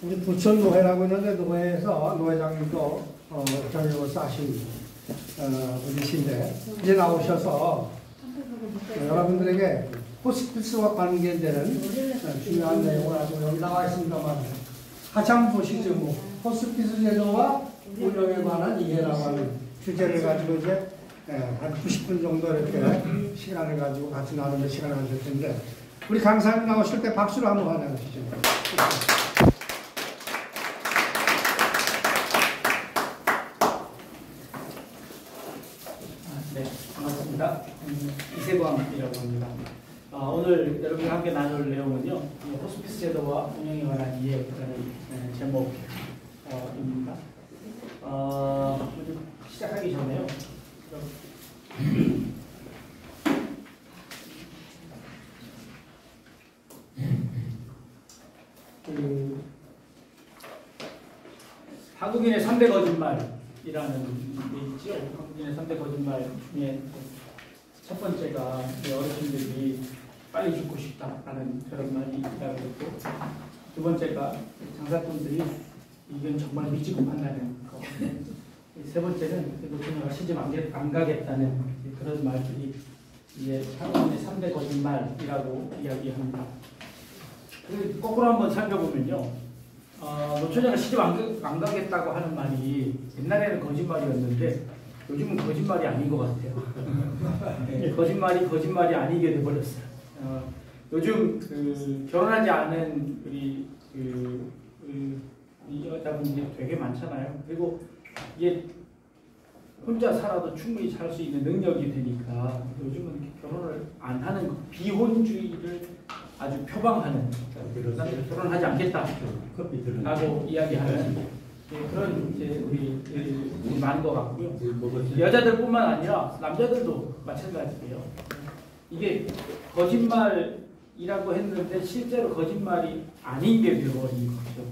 우리 부천노회라고 있는데 노회에서 노회장님도 저녁을 싸신 분이신데 이제 나오셔서 여러분들에게 호스피스와 관계되는 중요한 내용을 아주 여기 나와 있습니다만 한참 보시죠. 뭐 호스피스 제도와 운영에 관한 이해라고 하는 주제를 가지고 이제 한 90분 정도 이렇게 시간을 가지고 같이 나누는 시간을 가질 텐데 우리 강사님 나오실 때 박수로 한번 환영하시죠. 네, 반갑습니다. 이세광이라고 합니다. 오늘 여러분과 함께 나눌 내용은요, 호스피스 제도와 운영에 관한 이해라는 제목입니다. 먼저 시작하기 전에요. 한국인의 3대 거짓말이라는 게 있죠. 한국인의 3대 거짓말 중에 첫 번째가 어르신들이 빨리 죽고 싶다라는 그런 말이 있다고 했고, 두 번째가 장사꾼들이 이건 정말 미치고 판다는 거, 세 번째는 노처녀가 시집 안 가겠다는 그런 말들이 이제 한국인의 3대 거짓말이라고 이야기합니다. 거꾸로 한번 살펴보면요, 노처녀가 시집 안 가겠다고 하는 말이 옛날에는 거짓말이었는데 요즘은 거짓말이 아닌 것 같아요. 거짓말이 아니게 돼버렸어요. 요즘 결혼하지 않은 우리 여자분들이 되게 많잖아요. 그리고 이게 혼자 살아도 충분히 살 수 있는 능력이 되니까 요즘은 결혼을 안 하는 비혼주의를 아주 표방하는, 결혼하지 않겠다라고 이야기하는 그런 이제 우리 많은 것 같고요. 여자들뿐만 아니라 남자들도 마찬가지예요. 이게 거짓말이라고 했는데 실제로 거짓말이 아닌 게 되어버린 거죠.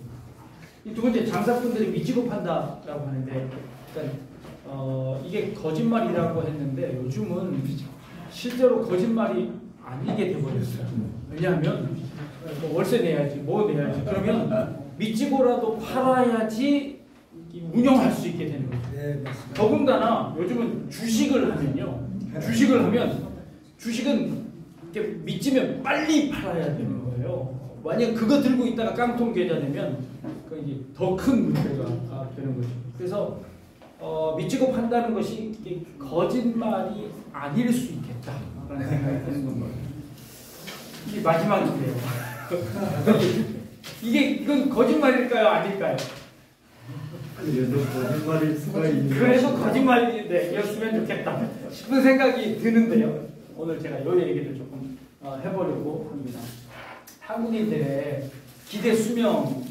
이 두 번째, 장사꾼들이 미치고 판다라고 하는데, 그러니까 이게 거짓말이라고 했는데 요즘은 실제로 거짓말이 아니게 되어버렸어요. 왜냐하면 뭐 월세 내야지, 뭐 내야지, 그러면 미치고라도 팔아야지 운영할 수 있게 되는 거죠. 네, 더군다나 요즘은 주식을 하면요, 주식은 이렇게 미치면 빨리 팔아야 되는 거예요. 만약 그거 들고 있다가 깡통 계좌 되면 이제 더 큰 문제가 되는 거죠. 그래서 미치고 판다는 것이 거짓말이 아닐 수 있겠다라는 생각이 드는 겁니다. 이게 마지막인데요. 이건 거짓말일까요, 아닐까요? 거짓말일 수가 있는. 그래서 거짓말이었으면 좋겠다 싶은 생각이 드는데요. 오늘 제가 이 얘기를 조금 해보려고 합니다. 한국인들의 기대 수명이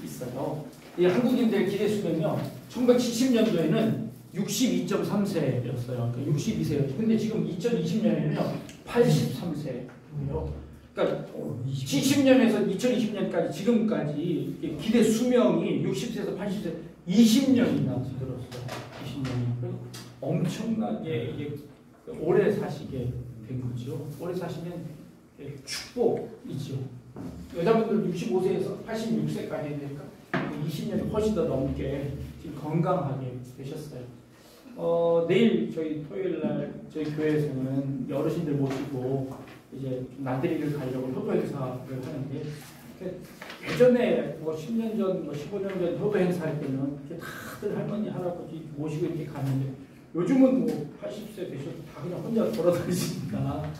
있어요. 이 한국인들의 기대 수명이요, 1970년도에는 62.3세였어요. 그러니까 62세였죠. 근데 지금 2020년에는요 83세예요. 그러니까 70년에서 2020년까지 지금까지 기대 수명이 60세에서 80세 20년이나 들었어요. 20년이. 엄청나게 이게 오래 사시게 된 거죠. 오래 사시면 축복이죠. 여자분들 65세에서 86세까지 되니까 20년이 훨씬 더 넘게 지금 건강하게 되셨어요. 내일 저희 토요일 날 저희 교회에서는 어르신들 모시고 이제 나들이를 가려고 효도 행사를 하는데, 예전에 뭐 10년 전, 뭐 15년 전 효도 행사할 때는 다들 할머니, 할아버지 모시고 이렇게 갔는데 요즘은 뭐 80세 되셔도 다 그냥 혼자 돌아다니시니까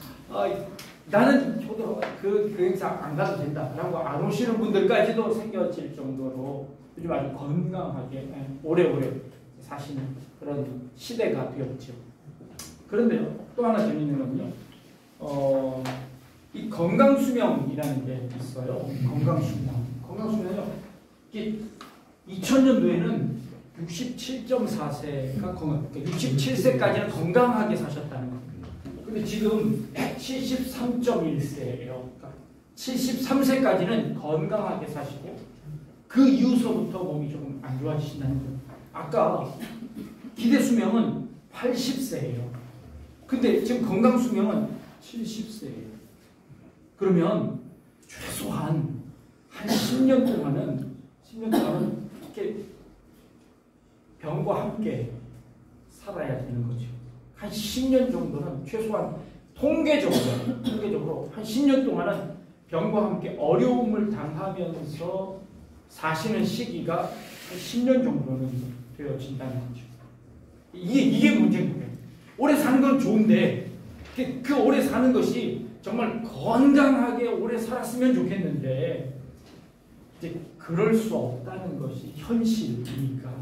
나는 효도 그 행사 안 가도 된다라고 안 오시는 분들까지도 생겨질 정도로 요즘 아주 건강하게 오래오래 사시는 그런 시대가 되었죠. 그런데요, 또 하나 재밌는 건요, 이 건강수명이라는 게 있어요. 건강수명은요, 이게 2000년도에는 67.4세가 그러니까 67세까지는 건강하게 사셨다는 겁니다. 근데 지금 73.1세예요. 그러니까 73세까지는 건강하게 사시고 그 이후서부터 몸이 조금 안 좋아지신다는 거예요. 아까 기대 수명은 80세예요. 근데 지금 건강 수명은 70세예요. 그러면 최소한 한 10년 동안은 이렇게 병과 함께 살아야 되는 거죠. 한 10년 정도는 최소한 통계적으로 한 10년 동안은 병과 함께 어려움을 당하면서 사시는 시기가 한 10년 정도는 되어진다는 거죠. 이게 문제인 거예요. 오래 사는 건 좋은데 그 오래 사는 것이 정말 건강하게 오래 살았으면 좋겠는데 이제 그럴 수 없다는 것이 현실이니까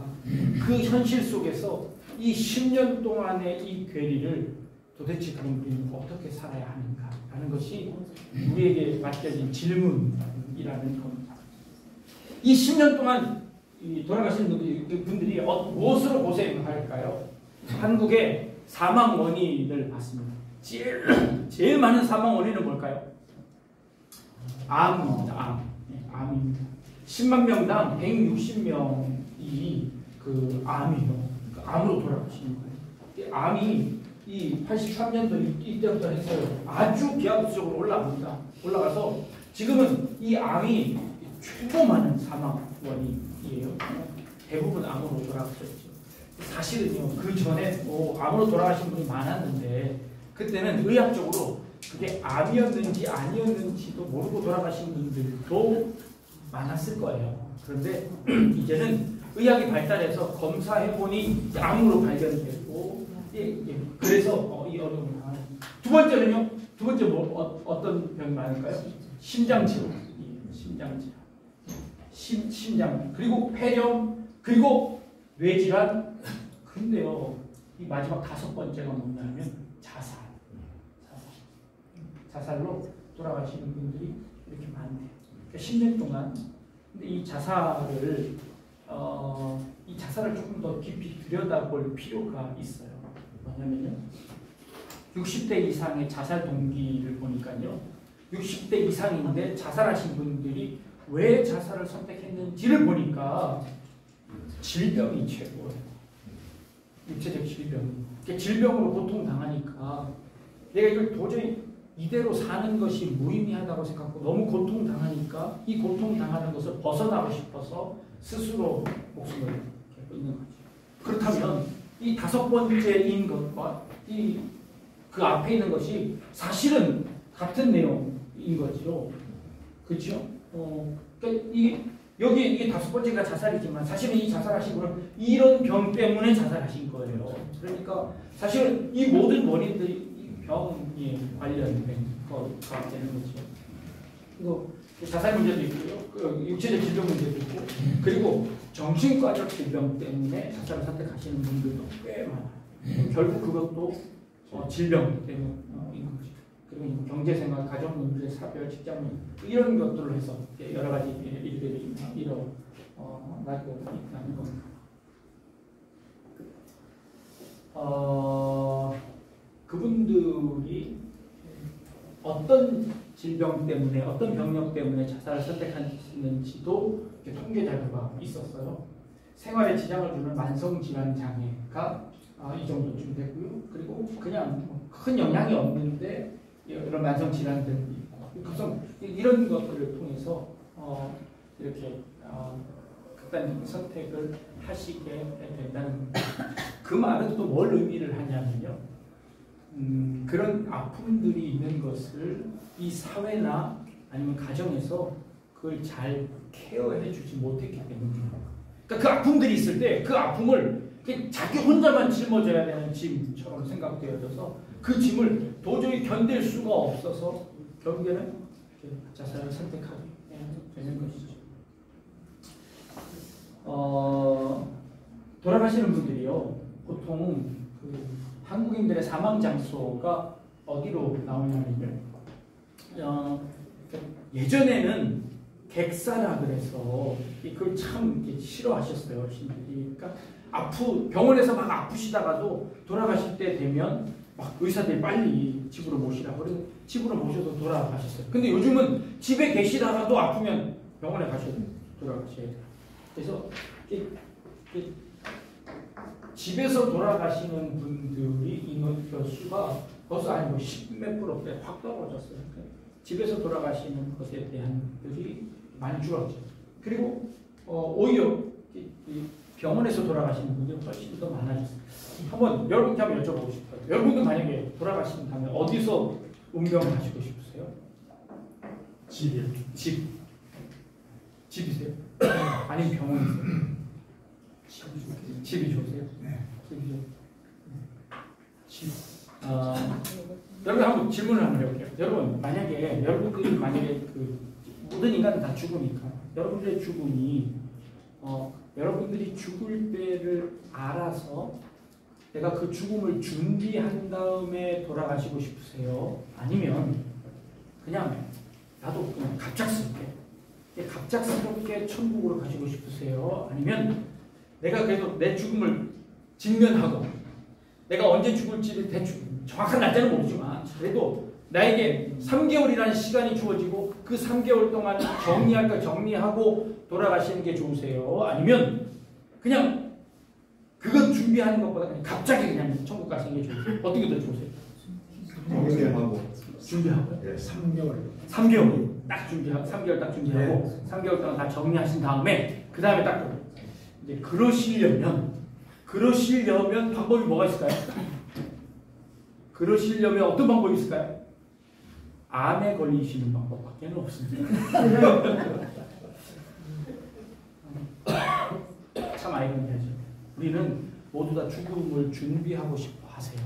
그 현실 속에서 이 10년 동안의 이 괴리를 도대체 그럼 우리는 어떻게 살아야 하는가 하는 것이 우리에게 맡겨진 질문이라는 겁니다. 이 10년 동안 돌아가신 분들이 무엇으로 고생할까요? 한국의 사망 원인을 봤습니다. 제일 많은 사망 원인은 뭘까요? 암입니다. 암입니다. 10만 명당 160명이 그 암이에요. 그 암으로 돌아가시는 거예요. 암이 이 83년도 이때부터 해서 아주 기하급수적으로 올라가서 지금은 이 암이 최고 많은 사망 원인이에요. 대부분 암으로 돌아가셨죠. 사실은요, 그 전에 암으로 돌아가신 분이 많았는데 그때는 의학적으로 그게 암이었는지 아니었는지도 모르고 돌아가신 분들도 많았을 거예요. 그런데 이제는 의학이 발달해서 검사해보니 암으로 발견되고 그래서 이 어려움을 당하는. 두 번째는요? 두 번째 어떤 병이 많을까요? 심장질환. 심장 그리고 폐렴 그리고 뇌질환. 근데요, 이 마지막 다섯 번째가 뭐냐면 자살로 돌아가시는 분들이 이렇게 많대요. 그러니까 10년 동안. 근데 이 자살을 조금 더 깊이 들여다볼 필요가 있어요. 뭐냐면요, 60대 이상의 자살 동기를 보니까요, 60대 이상인데 자살하신 분들이 왜 자살을 선택했는지를 보니까 질병이 최고예요. 육체적 질병. 그러니까 질병으로 고통당하니까 내가 이걸 도저히 이대로 사는 것이 무의미하다고 생각하고 너무 고통당하니까 이 고통당하는 것을 벗어나고 싶어서 스스로 목숨을 끊는 거죠. 그렇다면 이 다섯 번째인 것과 그 앞에 있는 것이 사실은 같은 내용인 거죠. 그렇죠? 그러니까 여기 이게 다섯 번째가 자살이지만 사실은 이 자살하신 분은 이런 병 때문에 자살하신 거예요. 그러니까 사실은 이 모든 원인들이 이 병에 관련된 거가 되는 거죠. 자살 문제도 있고요, 육체적 질병 문제도 있고, 그리고 정신과적 질병 때문에 자살을 선택하시는 분들도 꽤 많아요. 결국 그것도 질병 때문인 거죠. 그리고 경제생활, 가정문제, 사별, 직장문 이런 것들로 해서 여러 가지 일들이 일어나고 있다는 겁니다. 그분들이 어떤 질병 때문에, 어떤 병력 때문에 자살을 선택하시는지도 통계 자료가 있었어요. 생활에 지장을 주는 만성질환 장애가 이 정도쯤 되고요. 그리고 그냥 큰 영향이 없는데 이런 만성질환들이 있고, 이런 것들을 통해서 이렇게 극단적인 선택을 하시게 된다는 겁니다. 그 말은 또 뭘 의미를 하냐면요, 그런 아픔들이 있는 것을 이 사회나 아니면 가정에서 그걸 잘 케어해 주지 못했기 때문입니다. 그러니까 그 아픔들이 있을 때 그 아픔을 자기 혼자만 짊어져야 되는 짐처럼 생각되어져서 그 짐을 도저히 견딜 수가 없어서 결국에는 자살을 선택하게 되는 것이죠. 돌아가시는 분들이요, 보통 한국인들의 사망 장소가 어디로 나오냐면요, 예전에는 객사라 그래서 그걸 참 싫어하셨어요, 신들이. 그러니까 병원에서 막 아프시다가도 돌아가실 때 되면 막 의사들이 빨리 집으로 모시라고 그래서 집으로 모셔도 돌아가셨어요. 근데 요즘은 집에 계시다가도 아프면 병원에 가셔도 돌아가셔야 돼요. 그래서 집에서 돌아가시는 분들이 인원 수가 벌써 한 10몇 %대 확 떨어졌어요. 집에서 돌아가시는 것에 대한 것들이 많이 줄었죠. 그리고 오히려 이 병원에서 돌아가시는 분들이 훨씬 더 많아졌어요. 한번 여러분께 한번 여쭤보고 싶어요. 여러분도 만약에 돌아가신다면 어디서 운명을 하시고 싶으세요? 집이요. 집이세요? 아니면 병원이세요? 집이 좋으세요? 네. 집이 좋으세요? 집. 여러분 한번 질문을 한번 해볼게요. 여러분 만약에 여러분들이 만약에 그 모든 인간은 다 죽으니까 여러분들의 죽음이 여러분들이 죽을 때를 알아서 내가 그 죽음을 준비한 다음에 돌아가시고 싶으세요? 아니면 그냥 나도 그냥 갑작스럽게 천국으로 가시고 싶으세요? 아니면 내가 그래도 내 죽음을 직면하고 내가 언제 죽을지를 대충 정확한 날짜는 모르지만 그래도 나에게 3개월이라는 시간이 주어지고 그 3개월 동안 정리할 거 정리하고 돌아가시는 게 좋으세요? 아니면 그냥 그것 준비하는 것보다 그냥 갑자기 그냥 천국 가시는 게 좋으세요? 어떻게 더 좋으세요? 준비하고 네, 3개월. 3개월 딱 준비하고 3개월 딱 준비하고 3개월 동안 다 정리하신 다음에 그 다음에 딱 이제 그러시려면 방법이 뭐가 있을까요? 그러시려면 어떤 방법이 있을까요? 암에 걸리시는 방법밖에 없습니다. 참 아이러니하죠. 우리는 모두 다 죽음을 준비하고 싶어 하세요.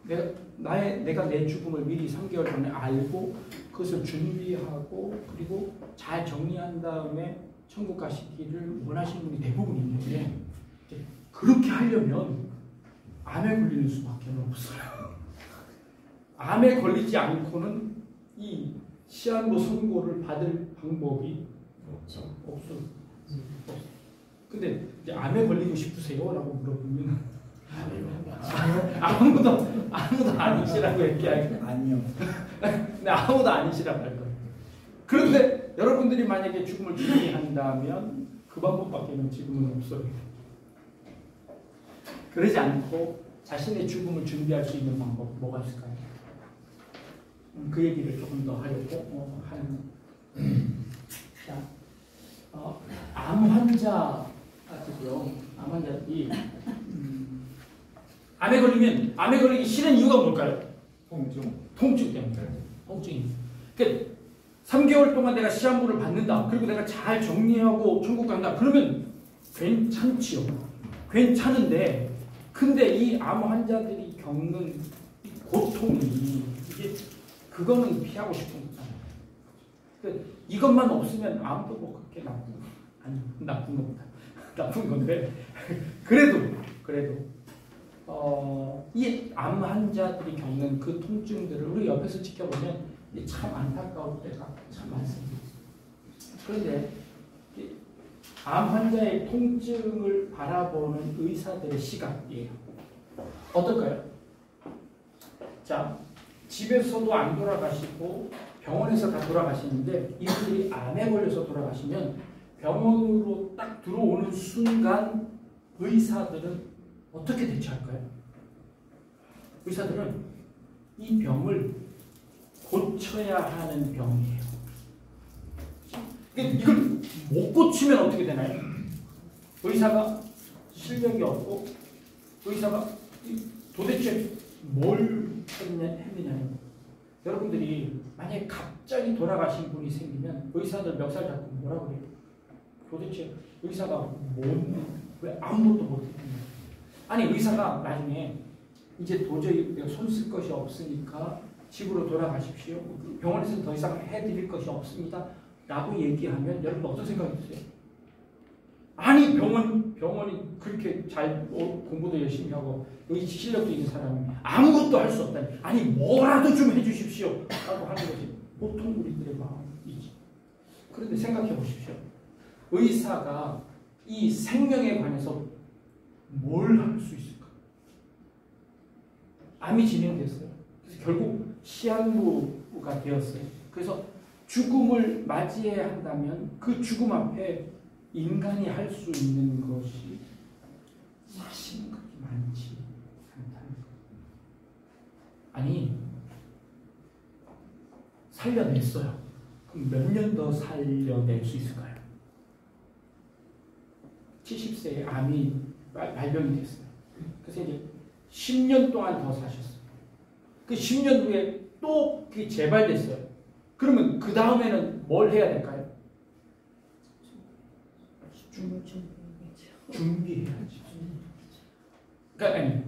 내가 내 죽음을 미리 3개월 전에 알고 그것을 준비하고 그리고 잘 정리한 다음에 천국 가시기를 원하시는 분이 대부분인데 그렇게 하려면 암에 걸리는 수밖에 없어요. 암에 걸리지 않고는 이 시한부 선고를 받을 방법이 없어요. 근데 이제 암에 걸리고 싶으세요? 라고 물어보면 아무도 아니시라고 얘기하기 아니요. 근데 아무도 아니시라고 할 거예요. 그런데 여러분들이 만약에 죽음을 준비한다면 그 방법밖에는 지금은 없어요. 그러지 않고 자신의 죽음을 준비할 수 있는 방법 뭐가 있을까요? 그 얘기를 조금 더 하려고 하는. 자, 암 환자들이요. 암 환자들이 암에 걸리기 싫은 이유가 뭘까요? 통증 때문에. 통증이. 그러니까 3개월 동안 내가 시한부를 받는다. 그리고 내가 잘 정리하고 천국 간다. 그러면 괜찮지요. 괜찮은데, 근데 이 암 환자들이 겪는 고통이 그거는 피하고 싶은 거잖아요. 그러니까 이것만 없으면 암도 뭐 그렇게 나쁜 겁니다. 나쁜 건데 그래도 이 암 환자들이 겪는 그 통증들을 우리 옆에서 지켜보면 참 안타까울 때가 참 많습니다. 그런데 암 환자의 통증을 바라보는 의사들의 시각이에요. 어떨까요? 자, 집에서도 안 돌아가시고 병원에서 다 돌아가시는데 이분들이 암에 걸려서 돌아가시면 병원으로 딱 들어오는 순간 의사들은 어떻게 대처할까요? 의사들은 이 병을 고쳐야 하는 병이에요. 이걸 못 고치면 어떻게 되나요? 의사가 실력이 없고 의사가 도대체 뭘 했느냐는 여러분들이 만약에 갑자기 돌아가신 분이 생기면 의사들 멱살 잡고 뭐라고 해요? 도대체 의사가 왜 아무것도 못했느냐? 아니 의사가 나중에 이제 도저히 내가 손 쓸 것이 없으니까 집으로 돌아가십시오. 병원에서 더 이상 해드릴 것이 없습니다. 라고 얘기하면 여러분 어떤 생각이 드세요? 아니 병원이 그렇게 잘 공부도 열심히 하고 여기 실력도 있는 사람이 아무것도 할 수 없다니 아니 뭐라도 좀 해주십시오 라고 하는 것이 보통 우리들의 마음이지. 그런데 생각해 보십시오. 의사가 이 생명에 관해서 뭘 할 수 있을까? 암이 진행됐어요. 그래서 결국 시한부가 되었어요. 그래서 죽음을 맞이해야 한다면 그 죽음 앞에 인간이 할 수 있는 것이 사실은 그렇게 많지 않다는 거예요. 아니 살려냈어요. 그럼 몇 년 더 살려낼 수 있을까요? 70세에 암이 발병이 됐어요. 그래서 이제 10년 동안 더 사셨어요. 그 10년 후에 또 그게 재발됐어요. 그러면 그 다음에는 뭘 해야 될까요? 준비해야지. 그러니까 아니,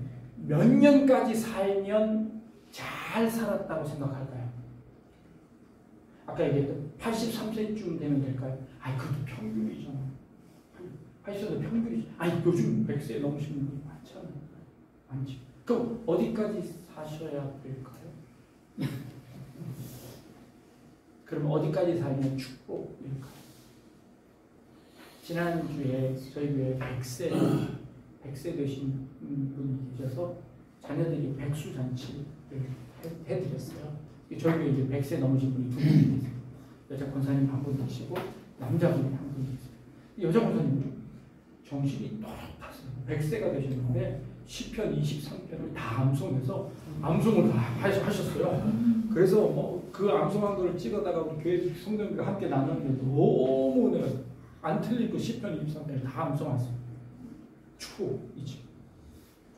몇 년까지 살면 잘 살았다고 생각할까요? 아까 얘기했던 83세쯤 되면 될까요? 아니 그것도 평균이잖아. 80세도 평균이죠. 아니 요즘 100세 넘으시는 분이 많잖아요. 많지. 그럼 어디까지 사셔야 될까요? 그럼 어디까지 살면 축복일까요? 지난주에 저희 교회 100세 되신 분이 계셔서 자녀들이 백수잔치를 해드렸어요. 저희 교회 이제 100세 넘으신 분이 두 분이 계세요. 여자 권사님 한 분 계시고 남자분이 한 분 계세요. 여자 권사님은 정신이 똑똑하세요. 100세가 되셨는데 시편 23편을 다 암송해서 암송을 다 하셨어요. 그래서 뭐 그 암송한 거를 찍어다가 우리 교회 성도님과 함께 나눴는데 너무 내가 안 틀리고 시편 23편을 다 암송했어요. 축복이지.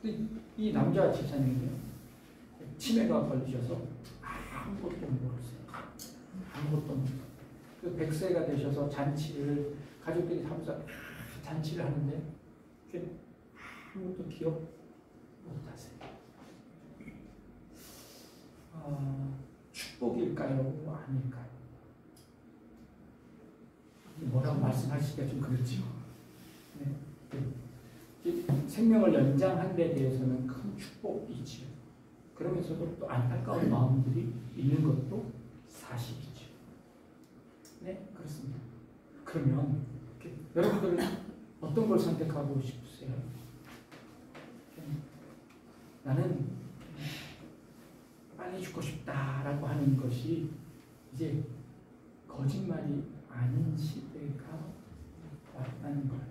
근데 이 남자 집사님은요 치매가 걸리셔서 아무것도 모르세요. 아무것도 모르세요. 그 100세가 되셔서 잔치를 가족들이 하면서 잔치를 하는데 아무것도 기억 못하세요. 축복일까요? 아닐까요? 뭐라고 말씀하시기가 좀 그렇죠. 네. 생명을 연장한 데 대해서는 큰 축복이지요. 그러면서도 또 안타까운 마음들이 있는 것도 사실이죠. 네, 그렇습니다. 그러면 여러분들은 어떤 걸 선택하고 싶으세요? 나는 빨리 죽고 싶다라고 하는 것이 이제 거짓말이 아닌 시대가 왔다는 거예요.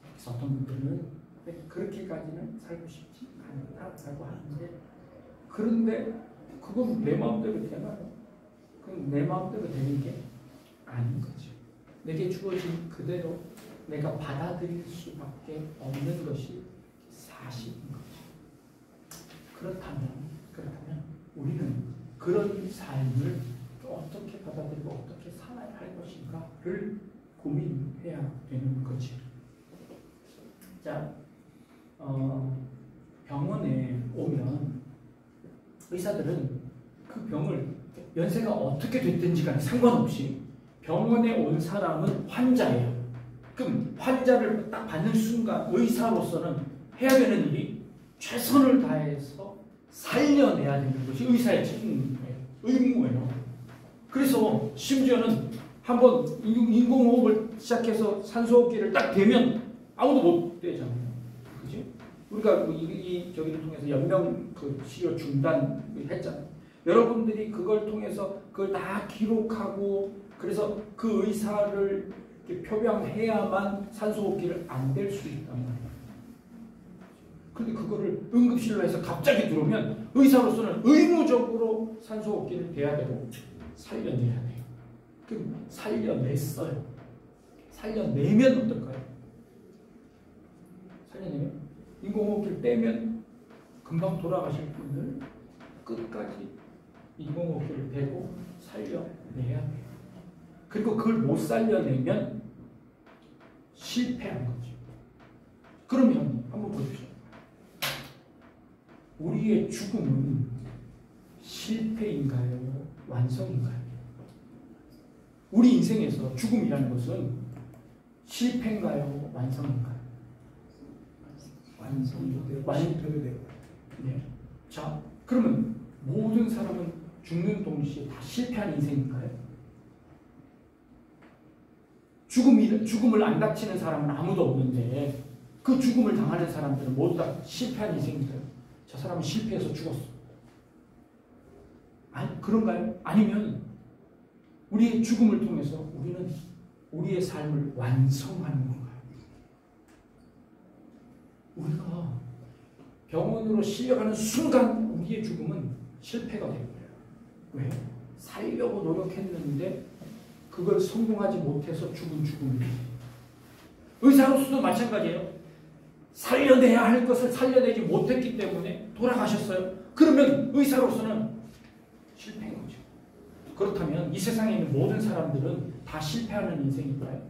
그래서 어떤 분들은 그렇게까지는 살고 싶지 않다라고 하는데 그런데 그건 내 마음대로 되나요? 그건 내 마음대로 되는 게 아닌 거죠. 내게 주어진 그대로 내가 받아들일 수밖에 없는 것이 사실인 거죠. 그렇다면 우리는 그런 삶을 어떻게 받아들이고 어떻게 살아야 할 것인가를 고민해야 되는 거죠. 자, 병원에 오면 의사들은 그 병을 연세가 어떻게 됐든지 간에 상관없이 병원에 온 사람은 환자예요. 그럼 환자를 딱 받는 순간 의사로서는 해야 되는 일이 최선을 다해서 살려내야 되는 것이 의사의 책임이에요. 의무예요. 그래서 심지어는 한번 인공호흡을 시작해서 산소호흡기를 딱 대면 아무도 못 대잖아요. 그지? 우리가 이 저기를 통해서 연명 그 치료 중단 했잖아요. 여러분들이 그걸 통해서 그걸 다 기록하고 그래서 그 의사를 이렇게 표명해야만 산소호흡기를 안 댈 수 있단 말이에요. 근데 그거를 응급실로 해서 갑자기 들어오면 의사로서는 의무적으로 산소호흡기를 대야 되고 살려내야 돼요. 그럼 살려냈어요. 살려내면 어떨까요? 살려내면 인공호흡기를 떼면 금방 돌아가실 분을 끝까지 인공호흡기를 대고 살려내야 돼요. 그리고 그걸 못 살려내면 실패한 거죠. 그러면 한번 보십시오. 우리의 죽음은 실패인가요? 완성인가요? 우리 인생에서 죽음이라는 것은 실패인가요? 완성인가요? 완성도 되고 실패도 되고. 네. 자, 그러면 모든 사람은 죽는 동시에 다 실패한 인생인가요? 죽음을 안 닥치는 사람은 아무도 없는데 그 죽음을 당하는 사람들은 모두 다 실패한 인생인가요? 저 사람은 실패해서 죽었어. 아니, 그런가요? 아니면 우리의 죽음을 통해서 우리는 우리의 삶을 완성하는 건가요? 우리가 병원으로 실려가는 순간 우리의 죽음은 실패가 되는 거예요. 왜? 살려고 노력했는데 그걸 성공하지 못해서 죽은 죽음이에요. 의사로서도 마찬가지예요. 살려내야 할 것을 살려내지 못했기 때문에 돌아가셨어요. 그러면 의사로서는 실패인 거죠. 그렇다면 이 세상에 있는 모든 사람들은 다 실패하는 인생인가요?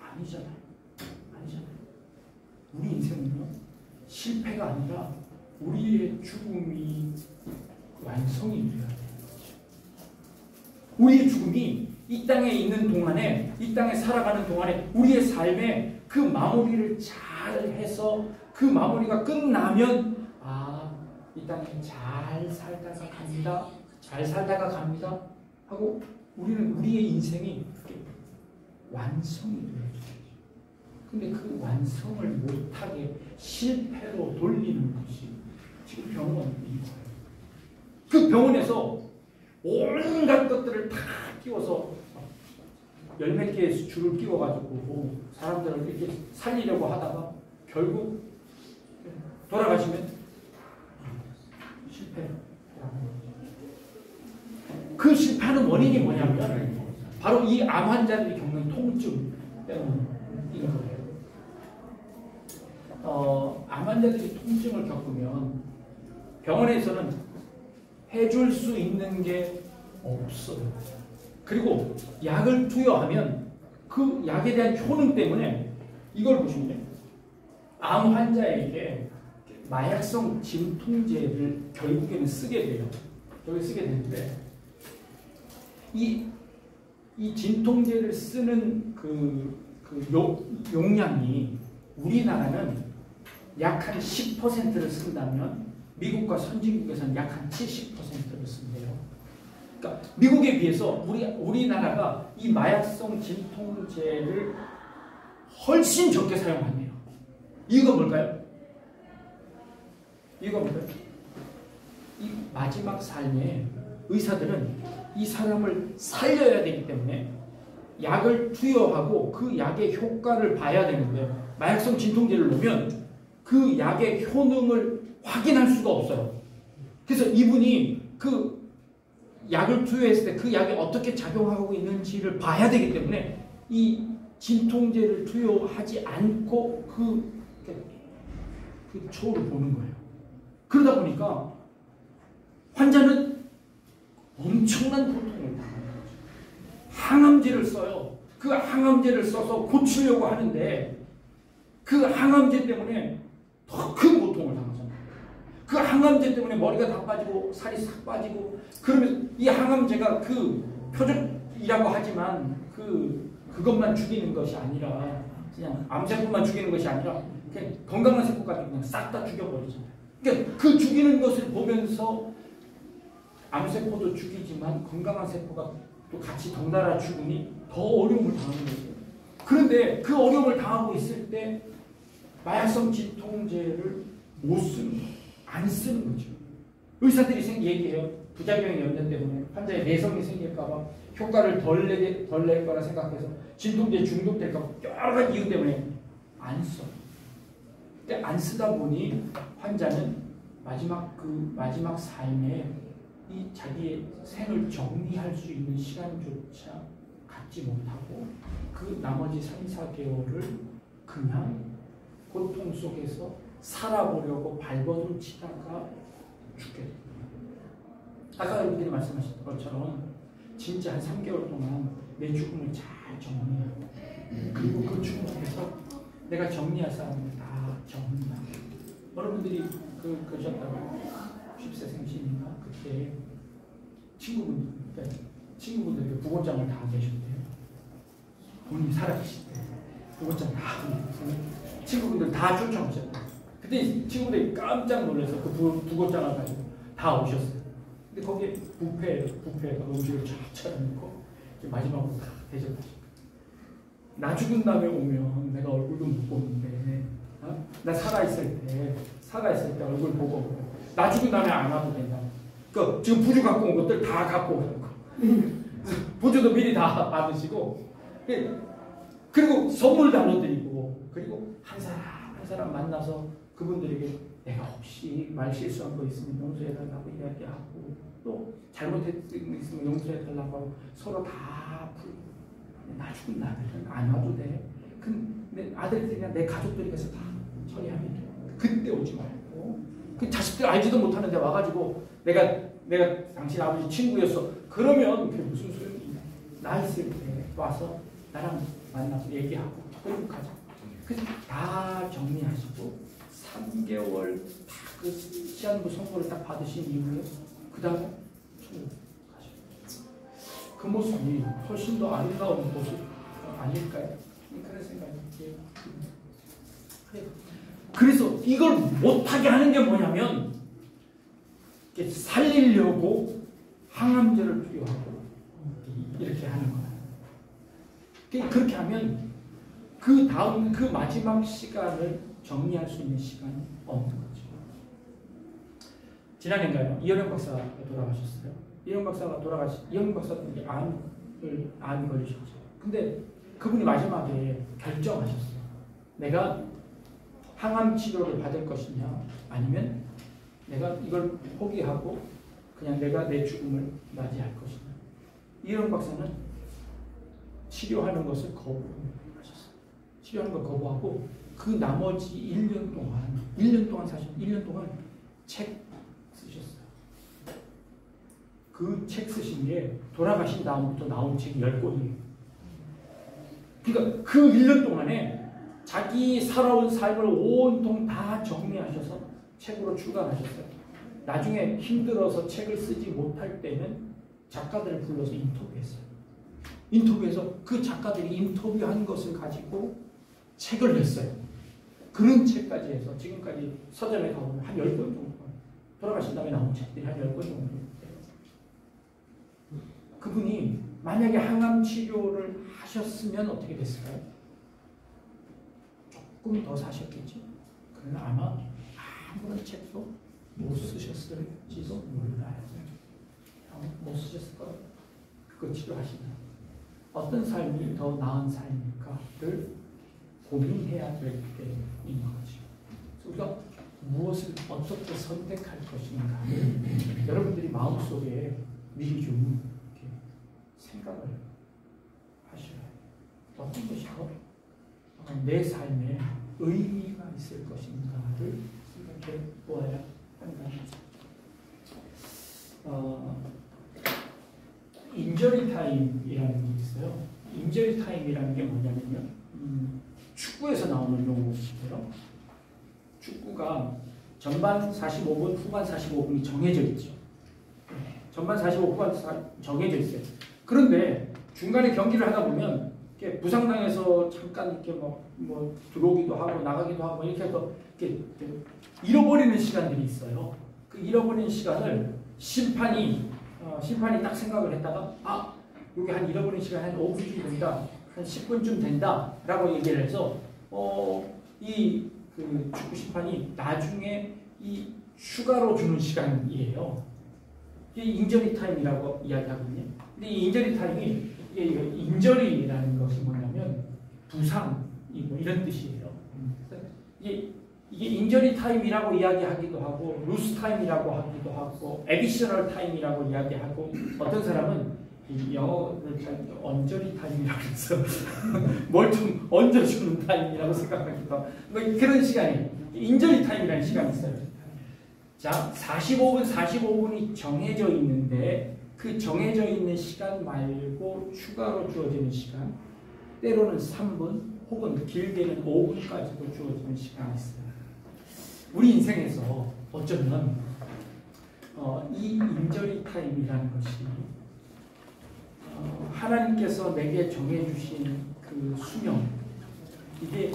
아니잖아요. 아니잖아요. 우리 인생은요, 실패가 아니라 우리의 죽음이 완성이 되어야 돼요. 우리의 죽음이 이 땅에 있는 동안에, 이 땅에 살아가는 동안에 우리의 삶에 그 마무리를 잘 해서 그 마무리가 끝나면 이 땅에 잘 살다가 갑니다. 잘 살다가 갑니다. 하고 우리는 우리의 인생이 완성이 되어야 돼요. 근데 그 완성을 못하게 실패로 돌리는 것이 지금 병원인 거예요. 그 병원에서 온갖 것들을 다 끼워서 열 몇 개의 줄을 끼워가지고 사람들을 이렇게 살리려고 하다가 결국 돌아가시면 실패. 그 실패하는 원인이 뭐냐면 바로 이 암 환자들이 겪는 통증 때문인 거예요. 암 환자들이 통증을 겪으면 병원에서는 해줄 수 있는 게 없어요. 그리고 약을 투여하면 그 약에 대한 효능 때문에 이걸 보시면 암 환자에게 마약성 진통제를 결국에는 쓰게 돼요. 저기 쓰게 되는데 이 진통제를 쓰는 용량이 우리나라는 약 한 10%를 쓴다면 미국과 선진국에서는 약 한 70%를 쓴대요. 그러니까 미국에 비해서 우리나라가 이 마약성 진통제를 훨씬 적게 사용한대요. 이유가 뭘까요? 이유가 뭘까요? 이 마지막 삶에 의사들은 이 사람을 살려야 되기 때문에 약을 투여하고 그 약의 효과를 봐야 되는데 마약성 진통제를 놓으면 그 약의 효능을 확인할 수가 없어요. 그래서 이분이 그 약을 투여했을 때 그 약이 어떻게 작용하고 있는지를 봐야 되기 때문에 이 진통제를 투여하지 않고 그 초를 보는 거예요. 그러다 보니까 환자는 엄청난 고통을 당하는 거죠. 항암제를 써요. 그 항암제를 써서 고치려고 하는데 그 항암제 때문에 더 큰 고통을 당하잖아요. 그 항암제 때문에 머리가 다 빠지고 살이 싹 빠지고 그러면 이 항암제가 그 표적이라고 하지만 그것만 죽이는 것이 아니라 그냥 암세포만 죽이는 것이 아니라 그냥 건강한 세포까지 그냥 싹 다 죽여버리잖아요. 그러니까 그 죽이는 것을 보면서 암세포도 죽이지만 건강한 세포가 또 같이 덩달아 죽으니 더 어려움을 당하는 거죠. 그런데 그 어려움을 당하고 있을 때 마약성 진통제를 못 쓰는 거예요. 안 쓰는 거죠. 의사들이 얘기해요. 부작용의 염려 때문에 환자의 내성이 생길까봐 효과를 덜 낼 거라 생각해서 진통제 중독될까봐 여러 가지 이유 때문에 안 써요. 근데 안 쓰다 보니 환자는 마지막 삶에 이 자기의 생을 정리할 수 있는 시간조차 갖지 못하고 그 나머지 3, 4개월을 그냥 고통 속에서 살아보려고 발버둥 치다가 죽게 됩니다. 아까 여러분들이 말씀하셨던 것처럼 진짜 한 3개월 동안 내 죽음을 잘 정리하고 그리고 그 죽음 속에서 내가 정리할 사람을 다 정리하고 여러분들이 그러셨다고 10세 생신인가 그때 친구분들에게 부고장을 다 내셨대요. 본인이 살아계실 때 부고장 다 친구분들 다 쫓아오셨대요. 그때 친구들이 깜짝 놀라서 그 부고장을 가지고 다 오셨어요. 근데 거기에 뷔페에다가 음식을 쫙 차려놓고 마지막으로 다 대접하셨어요. 나 죽은 다음에 오면 내가 얼굴도 못 보는데 나 살아있을 때 얼굴 보고 나 죽은 다음에 안 와도 된다. 지금 부주 갖고 온 것들 다 갖고 오는 거. 부주도 미리 다 받으시고 그리고 선물도 나눠드리고 그리고 한 사람 만나서 그분들에게 내가 혹시 말 실수한 거 있으면 용서해달라고 이야기하고 또 잘못했으면 용서해 달라고 하고 서로 다 풀고 나 죽은 나들은 안 와도 돼. 근데 아들들이나 내 가족들이 가서 다 처리하면 돼. 그때 오지 말고 그 자식들 알지도 못하는데 와가지고 내가 당신 아버지 친구였어. 그러면 그게 무슨 소용이냐. 나 있을 때 와서 나랑 만나서 얘기하고 그리고 가자. 그래서 다 정리하시고 3개월 다 그 시한부 선고를 딱 받으신 이후에 그 다음에 가시고 그 모습이 훨씬 더 아름다운 모습 아닐까요? 그런 생각이 들어요. 그래서 이걸 못하게 하는 게 뭐냐면 살리려고 항암제를 투여하고 이렇게 하는 거예요. 그렇게 하면 그 다음 그 마지막 시간을 정리할 수 있는 시간이 없는 거죠. 지난해인가요? 이현영 박사가 돌아가셨어요. 이현영 박사도 이제 암이 걸리셨죠. 근데 그분이 마지막에 결정하셨어요. 내가 항암 치료를 받을 것이냐, 아니면 내가 이걸 포기하고 그냥 내가 내 죽음을 맞이할 것이냐. 이현영 박사는 치료하는 것을 거부하셨어요. 치료하는 걸 거부하고 그 나머지 1년 동안 사실 1년 동안 책 쓰셨어요. 그 책 쓰신 게 돌아가신 다음부터 나온 책이 10권이에요. 그러니까 그 1년 동안에 자기 살아온 삶을 온통 다 정리하셔서 책으로 출간하셨어요. 나중에 힘들어서 책을 쓰지 못할 때는 작가들을 불러서 인터뷰했어요. 인터뷰해서 그 작가들이 인터뷰한 것을 가지고 책을 냈어요. 그런 책까지 해서 지금까지 서점에 가보면 한 10권 정도, 돌아가신 다음에 나온 책들이 한 10권 정도 돼요. 그분이 만약에 항암 치료를 하셨으면 어떻게 됐을까요? 조금 더 사셨겠죠. 그러나 아마 아무런 책도 못 쓰셨을지도 몰라요. 못 쓰셨을 거예요. 그거 치료하시면 어떤 삶이 더 나은 삶일까를 고민해야 될 때인 거죠. 우리가 무엇을 어떻게 선택할 것인가를 여러분들이 마음속에 미리 좀 생각을 하셔야 해요. 어떤 것이 더 내 삶에 의미가 있을 것인가를 생각해 보아야 한다. 인저리 타임이라는 게 있어요. 인저리 타임이라는 게 뭐냐면요. 축구에서 나오는 용어인데요. 축구가 전반 45분, 후반 45분이 정해져 있죠. 전반 45분, 후반 정해져 있어요. 그런데 중간에 경기를 하다 보면 이렇게 부상당해서 잠깐 이렇게 뭐 들어오기도 하고 나가기도 하고 이렇게 해서 이렇게 잃어버리는 시간들이 있어요. 그 잃어버리는 시간을 심판이 딱 생각을 했다가 여기 한 잃어버린 시간 한 5분쯤 된다, 한 10분쯤 된다라고 얘기를 해서 그 축구 심판이 나중에 이 추가로 주는 시간이에요. 이게 인저리 타임이라고 이야기하거든요. 근데 이 인저리 타임이 인저리라는 것이 뭐냐면 부상이고 이런 뜻이에요. 이게 인저리 타임이라고 이야기하기도 하고 루스 타임이라고 하기도 하고 에디셔널 타임이라고 이야기하고 어떤 사람은 영어를 언저리 타임이라고 해서 뭘 좀 얹어주는 타임이라고 생각하기도 하고 그런 시간이 인저리 타임이라는 시간이 있어요. 자, 45분이 정해져 있는데 그 정해져 있는 시간 말고 추가로 주어지는 시간, 때로는 3분 혹은 길게는 5분까지도 주어지는 시간이 있어요. 우리 인생에서 어쩌면 이 인저리 타임이라는 것이 하나님께서 내게 정해주신 그 수명, 이게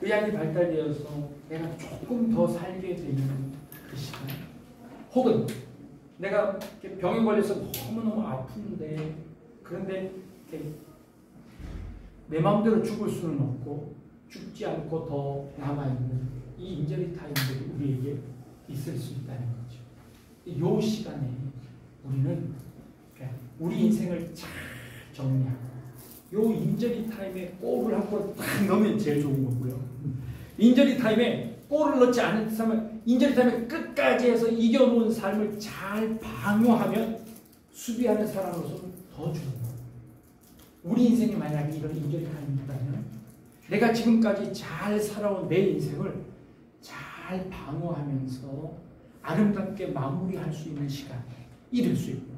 의학이 발달되어서 내가 조금 더 살게 되는 그 시간, 혹은 내가 병에 걸려서 너무너무 아픈데 그런데 내 마음대로 죽을 수는 없고 죽지 않고 더 남아있는 이 인저리 타임들이 우리에게 있을 수 있다는 거죠. 이 시간에 우리는 우리 인생을 잘 정리하고 이 인저리 타임에 꼬를 한 번 딱 넣으면 제일 좋은 거고요. 인저리 타임에 골을 넣지 않은 삶을 인저리 타임에 끝까지 해서 이겨놓은 삶을 잘 방어하면 수비하는 사람으로서는 더 좋은 거예요. 우리 인생에 만약에 이런 인저리 타임이 있다면 내가 지금까지 잘 살아온 내 인생을 잘 방어하면서 아름답게 마무리할 수 있는 시간이 될 수 있고,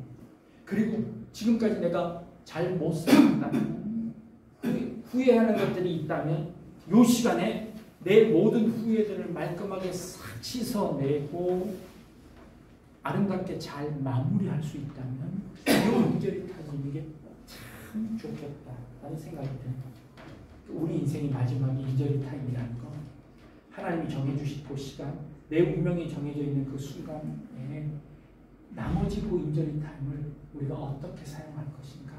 그리고 지금까지 내가 잘 못 살았다면 후회하는 것들이 있다면 이 시간에 내 모든 후회들을 말끔하게 싹 씻어내고 아름답게 잘 마무리할 수 있다면 이 인저리 타임이 게 참 좋겠다라는 생각이 듭니다. 우리 인생의 마지막이 인저리 타임이라는 건 하나님이 정해주신 그 시간, 내 운명이 정해져 있는 그 순간에 나머지 그 인저리 타임을 우리가 어떻게 사용할 것인가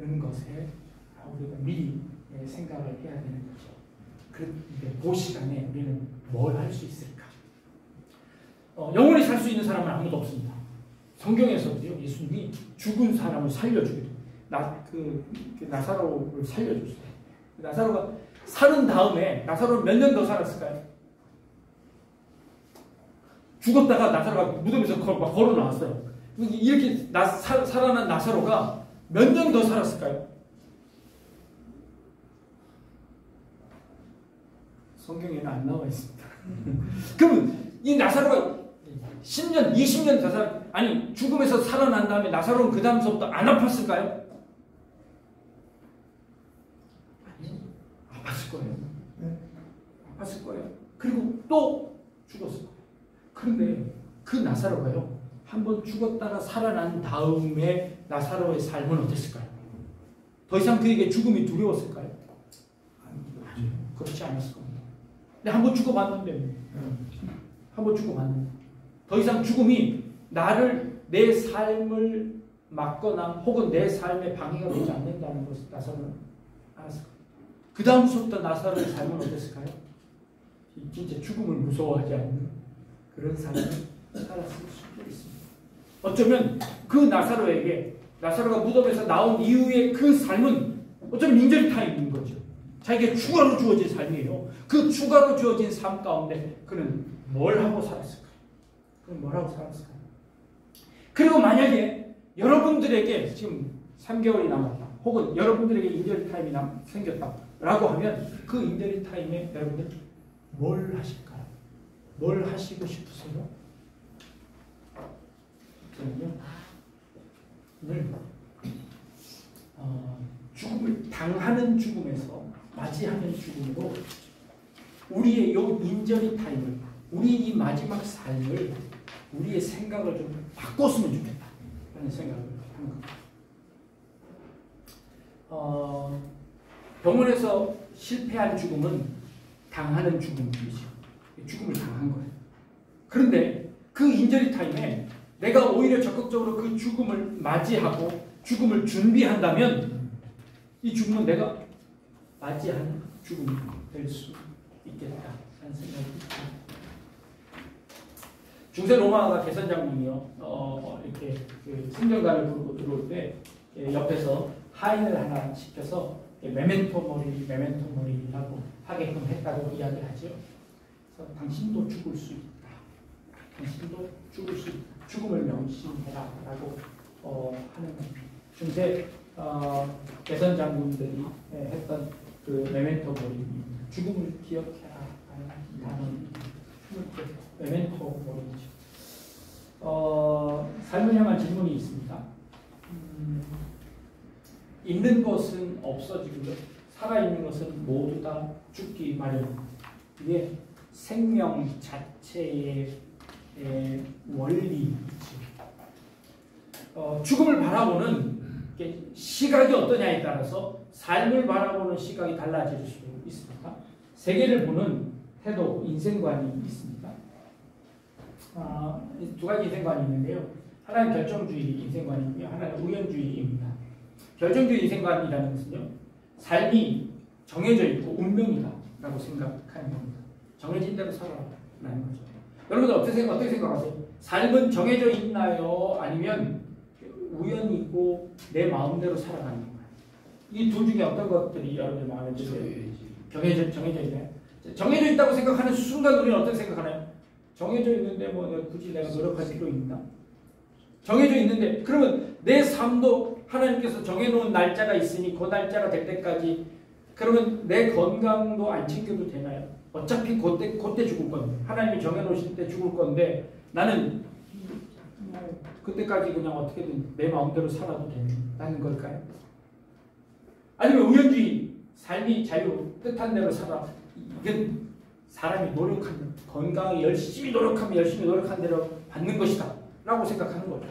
이런 것에 우리가 미리 생각을 해야 되는 거죠. 그런데 그 시간에 우리는 뭘 할 수 있을까? 영원히 살 수 있는 사람은 아무도 없습니다. 성경에서도요, 예수님이 죽은 사람을 살려주기도 나사로를 살려줬어요. 나사로가 살은 다음에 나사로는 몇 년 더 살았을까요? 죽었다가 나사로가 무덤에서 막 걸어 나왔어요. 이렇게 살아난 나사로가 몇 년 더 살았을까요? 성경에는 안 나와 있습니다. 그러면 이 나사로가 10년, 20년 더 아니 죽음에서 살아난 다음에 나사로는 그 다음서부터 안 아팠을까요? 아팠을 거예요. 아팠을 거예요. 그리고 또 죽었을 거예요. 그런데 그 나사로가요, 한번 죽었다가 살아난 다음에 나사로의 삶은 어땠을까요? 더 이상 그에게 죽음이 두려웠을까요? 아니요. 그렇지 않았을 겁니다. 근데 한번 죽어봤는데, 한번 죽어봤는데, 더 이상 죽음이 내 삶을 막거나 혹은 내 삶에 방해가 되지 않는다는 것을 나사로는 알았을 겁니다. 그 다음부터 나사로의 삶은 어땠을까요? 진짜 죽음을 무서워하지 않는 그런 삶을 살았을 수도 있습니다. 어쩌면 그 나사로가 무덤에서 나온 이후의 그 삶은 어쩌면 인저리 타임인 거죠. 자기에게 추가로 주어진 삶이에요. 그 추가로 주어진 삶 가운데 그는 뭘 하고 살았을까요? 그리고 만약에 여러분들에게 지금 3개월이 남았다, 혹은 여러분들에게 인저리 타임이 생겼다라고 하면 그 인저리 타임에 여러분들 뭘 하실까요? 뭘 하시고 싶으세요? 저는요, 오늘 죽음을 당하는 죽음에서 맞이하는 죽음으로 우리의 이 인저리 타임을, 우리 이 마지막 삶을, 우리의 생각을 좀 바꿨으면 좋겠다 라는 생각을 하는 겁니다. 병원에서 실패한 죽음은 당하는 죽음이죠. 죽음을 당한 거예요. 그런데 그 인저리 타임에 내가 오히려 적극적으로 그 죽음을 맞이하고 죽음을 준비한다면 이 죽음은 내가 맞이하는 죽음이 될 수 있겠다라는 생각이 듭니다. 중세 로마가 개선 장군이요, 이렇게 그 승전가를 부르고 들어올 때 옆에서 하인을 하나 시켜서 메멘토 모리라고 하게끔 했다고 이야기하죠. 그래서 당신도 죽을 수 있다. 당신도 죽을 수 있다. 죽음을 명심해라라고 하는 겁니다. 중세 개선 장군들이 했던 그 메멘토 모리, 죽음을 기억해라라는 단어입니다. 메멘토 모리죠. 삶을 향한 질문이 있습니다. 있는 것은 없어지고요, 살아있는 것은 모두 다 죽기 마련입니다. 이게 생명 자체의 원리이죠. 죽음을 바라보는 시각이 어떠냐에 따라서 삶을 바라보는 시각이 달라질 수 있습니다. 세계를 보는 태도, 인생관이 있습니다. 두 가지 인생관이 있는데요. 하나는 결정주의 인생관이고요, 하나는 우연주의입니다. 결정주의 인생관이라는 것은요, 삶이 정해져 있고 운명이다라고 생각하는 겁니다. 정해진 대로 살아라는 거죠. 여러분들 어떻게 생각하세요? 삶은 정해져 있나요? 아니면 우연이 있고 내 마음대로 살아가는 건가요? 이 둘 중에 어떤 것들이 여러분들 마음에 드세요? 정해져 있나요? 정해져 있다고 생각하는 순간 우리는 어떻게 생각하나요? 정해져 있는데 뭐 굳이 내가 노력할 필요 있나? 정해져 있는데 그러면 내 삶도 하나님께서 정해놓은 날짜가 있으니 그 날짜가 될 때까지 그러면 내 건강도 안 챙겨도 되나요? 어차피 그때 죽을 건데 하나님이 정해놓으실 때 죽을 건데 나는 그때까지 그냥 어떻게든 내 마음대로 살아도 되는 걸까요? 아니면 우연주의 삶이 자유 뜻한 대로 살아 이건 사람이 노력하는 건강에 열심히 노력한 대로 받는 것이다 라고 생각하는 거죠.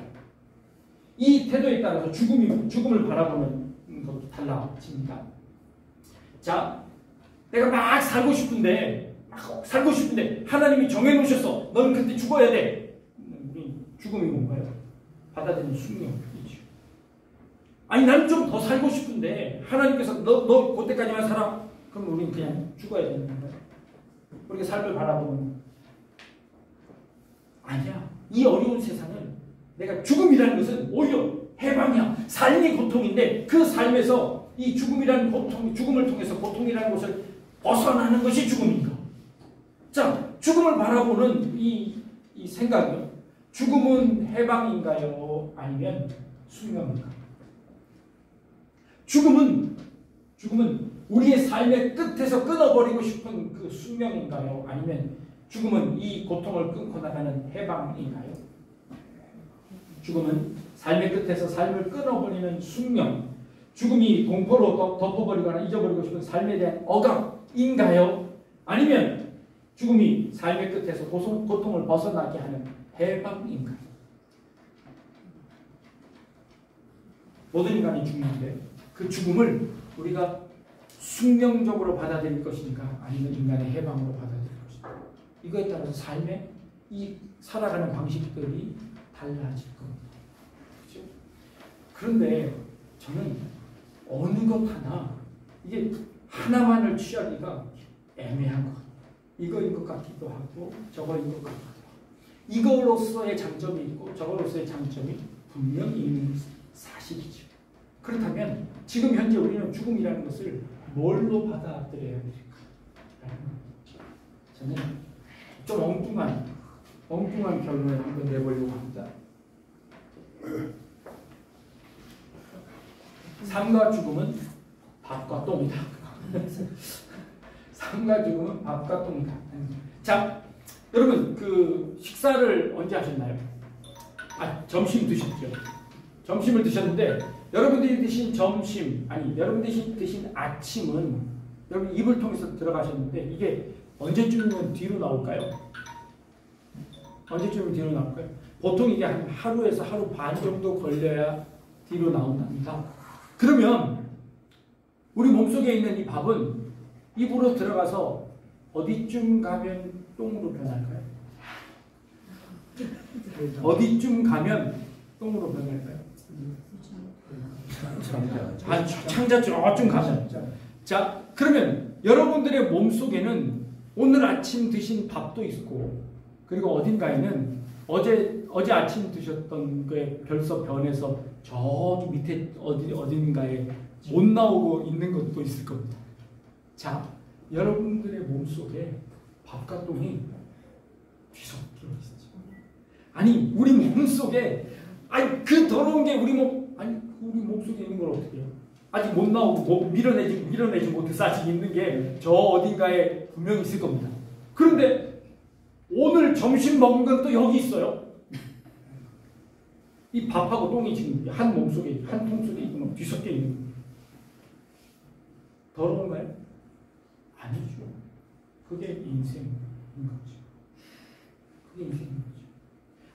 이 태도에 따라서 죽음을 바라보는 것도 달라집니다. 자, 내가 막 살고 싶은데 하나님이 정해놓으셨어. 너는 그때 죽어야 돼. 우리 죽음이 뭔가요? 받아들이는 숙명이죠. 아니 나는 좀 더 살고 싶은데 하나님께서 너 그때까지만 살아. 그럼 우리는 그냥 죽어야 되는 거예요. 우리가 삶을 바라보는 아니야. 이 어려운 세상은 내가 죽음이라는 것은 오히려 해방이야. 삶이 고통인데 그 삶에서 이 죽음이라는 고통, 죽음을 통해서 고통이라는 것을 벗어나는 것이 죽음인가. 자, 죽음을 바라보는 이 생각이요. 죽음은 해방인가요? 아니면 숙명인가? 죽음은 우리의 삶의 끝에서 끊어버리고 싶은 그 숙명인가요? 아니면 죽음은 이 고통을 끊고 나가는 해방인가요? 죽음은 삶의 끝에서 삶을 끊어버리는 숙명, 죽음이 공포로 덮어버리거나 잊어버리고 싶은 삶에 대한 억압인가요? 아니면 죽음이 삶의 끝에서 고통을 벗어나게 하는 해방인가요? 모든 인간이 죽는데 그 죽음을 우리가 숙명적으로 받아들일 것인가 아니면 인간의 해방으로 받아들일 것인가 이거에 따라서 삶의 이 살아가는 방식들이 달라질 겁니다. 그렇죠? 그런데 저는 어느 것 하나 이게 하나만을 취하기가 애매한 것 같아요. 이거인 것 같기도 하고 저거인 것 같기도 하고 이거로서의 장점이 있고 저거로서의 장점이 분명히 있는 사실이죠. 그렇다면 지금 현재 우리는 죽음이라는 것을 뭘로 받아들여야 될까? 저는 좀 엉뚱한 결론을 한번 내보려고 합니다. 삶과 죽음은 밥과 똥이다. 삶과 죽음은 밥과 똥이다. 자, 여러분 그 식사를 언제 하셨나요? 점심 드셨죠? 점심을 드셨는데 여러분들이 드신 점심 여러분들이 드신 아침은 여러분 입을 통해서 들어가셨는데 이게 언제쯤이면 뒤로 나올까요? 언제쯤이면 뒤로 나올까요? 보통 이게 한 하루에서 하루 반 정도 걸려야 뒤로 나온답니다. 그러면 우리 몸속에 있는 이 밥은 입으로 들어가서 어디쯤 가면 똥으로 변할까요? 어디쯤 가면 똥으로 변할까요? 창자 저쯤 가면. 자, 그러면 여러분들의 몸속에는 오늘 아침 드신 밥도 있고 그리고 어딘가에는 어제 아침 드셨던 거에 벌써 변해서 저기 밑에 어딘가에 못 나오고 있는 것도 있을 겁니다. 자, 여러분들의 몸속에 밥과 똥이 뒤섞여 있죠. 아니 우리 몸속에 그 더러운 게 우리 몸속에 있는 걸 어떻게 해요? 아직 못 나오고 밀어내지 못해서 아직 있는 게 저 어딘가에 분명히 있을 겁니다. 그런데 오늘 점심 먹은 건 또 여기 있어요. 이 밥하고 똥이 지금 한 몸속에 한 통 속에 있고 뒤섞여 있는 거예요. 더러운가요? 아니죠. 그게 인생인 거죠. 그게 인생인 거죠.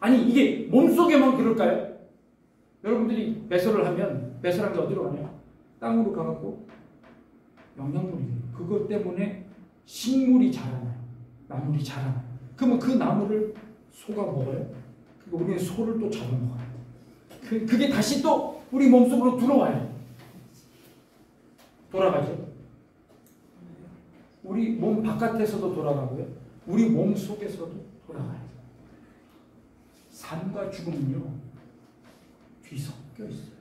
아니 이게 몸속에만 그럴까요? 여러분들이 배설을 하면 배설한 게 어디로 가냐? 땅으로 가갖고 영양분이 돼요. 그것 때문에 식물이 자라나요. 나물이 자라나요. 그러면 그 나물을 소가 먹어요. 그리고 우리는 소를 또 잡아먹어요. 그게 다시 또 우리 몸속으로 들어와요. 돌아가죠. 우리 몸 바깥에서도 돌아가고요. 우리 몸 속에서도 돌아가요. 삶과 죽음은요. 뒤섞여 있어요.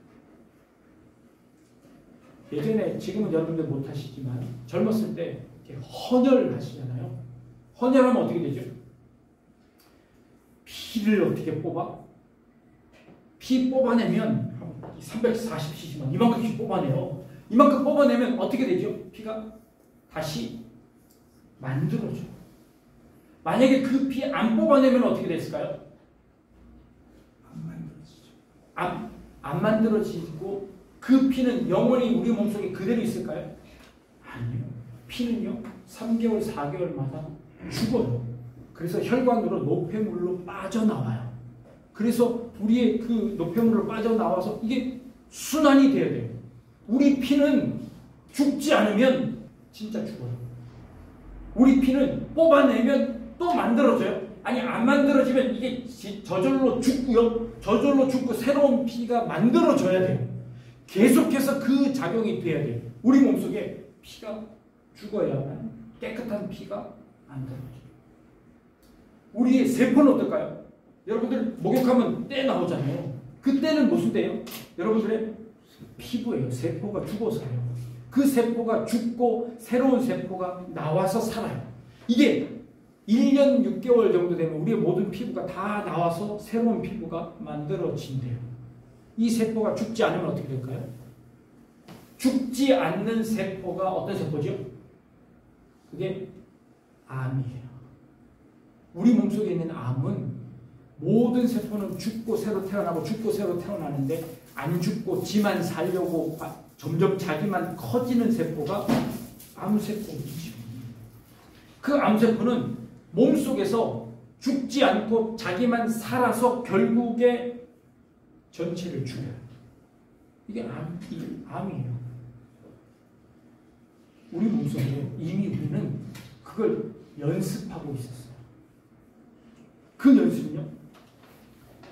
예전에 지금은 여러분들 못하시지만 젊었을 때 이렇게 헌혈하시잖아요. 헌혈하면 어떻게 되죠? 피를 어떻게 뽑아? 피 뽑아내면 340cc만 이만큼씩 뽑아내요. 이만큼 뽑아내면 어떻게 되죠? 피가 다시 만들어져. 만약에 그 피 안 뽑아내면 어떻게 됐을까요? 안 만들어지고 그 피는 영원히 우리 몸속에 그대로 있을까요? 아니요. 피는요 3개월, 4개월마다 죽어요. 그래서 혈관으로 노폐물로 빠져나와요. 그래서 우리의 그 노폐물로 빠져나와서 이게 순환이 돼야 돼요. 우리 피는 죽지 않으면 진짜 죽어요. 우리 피는 뽑아내면 또 만들어져요. 아니 안 만들어지면 이게 저절로 죽고요. 저절로 죽고 새로운 피가 만들어져야 돼요. 계속해서 그 작용이 돼야 돼요. 우리 몸속에 피가 죽어야만 깨끗한 피가 만들어져요. 우리의 세포는 어떨까요? 여러분들 목욕하면 때 나오잖아요. 그 때는 무슨 때예요? 여러분들의 피부예요. 세포가 죽어서요. 그 세포가 죽고 새로운 세포가 나와서 살아요. 이게 1년 6개월 정도 되면 우리의 모든 피부가 다 나와서 새로운 피부가 만들어진대요. 이 세포가 죽지 않으면 어떻게 될까요? 죽지 않는 세포가 어떤 세포죠? 그게 암이에요. 우리 몸속에 있는 암은 모든 세포는 죽고 새로 태어나고 죽고 새로 태어나는데 안 죽고 지만 살려고 점점 자기만 커지는 세포가 암세포이죠. 그 암세포는 몸속에서 죽지 않고 자기만 살아서 결국에 전체를 죽여요. 이게 암이에요. 우리 몸속에 이미 우리는 그걸 연습하고 있었어요. 그 연습은요.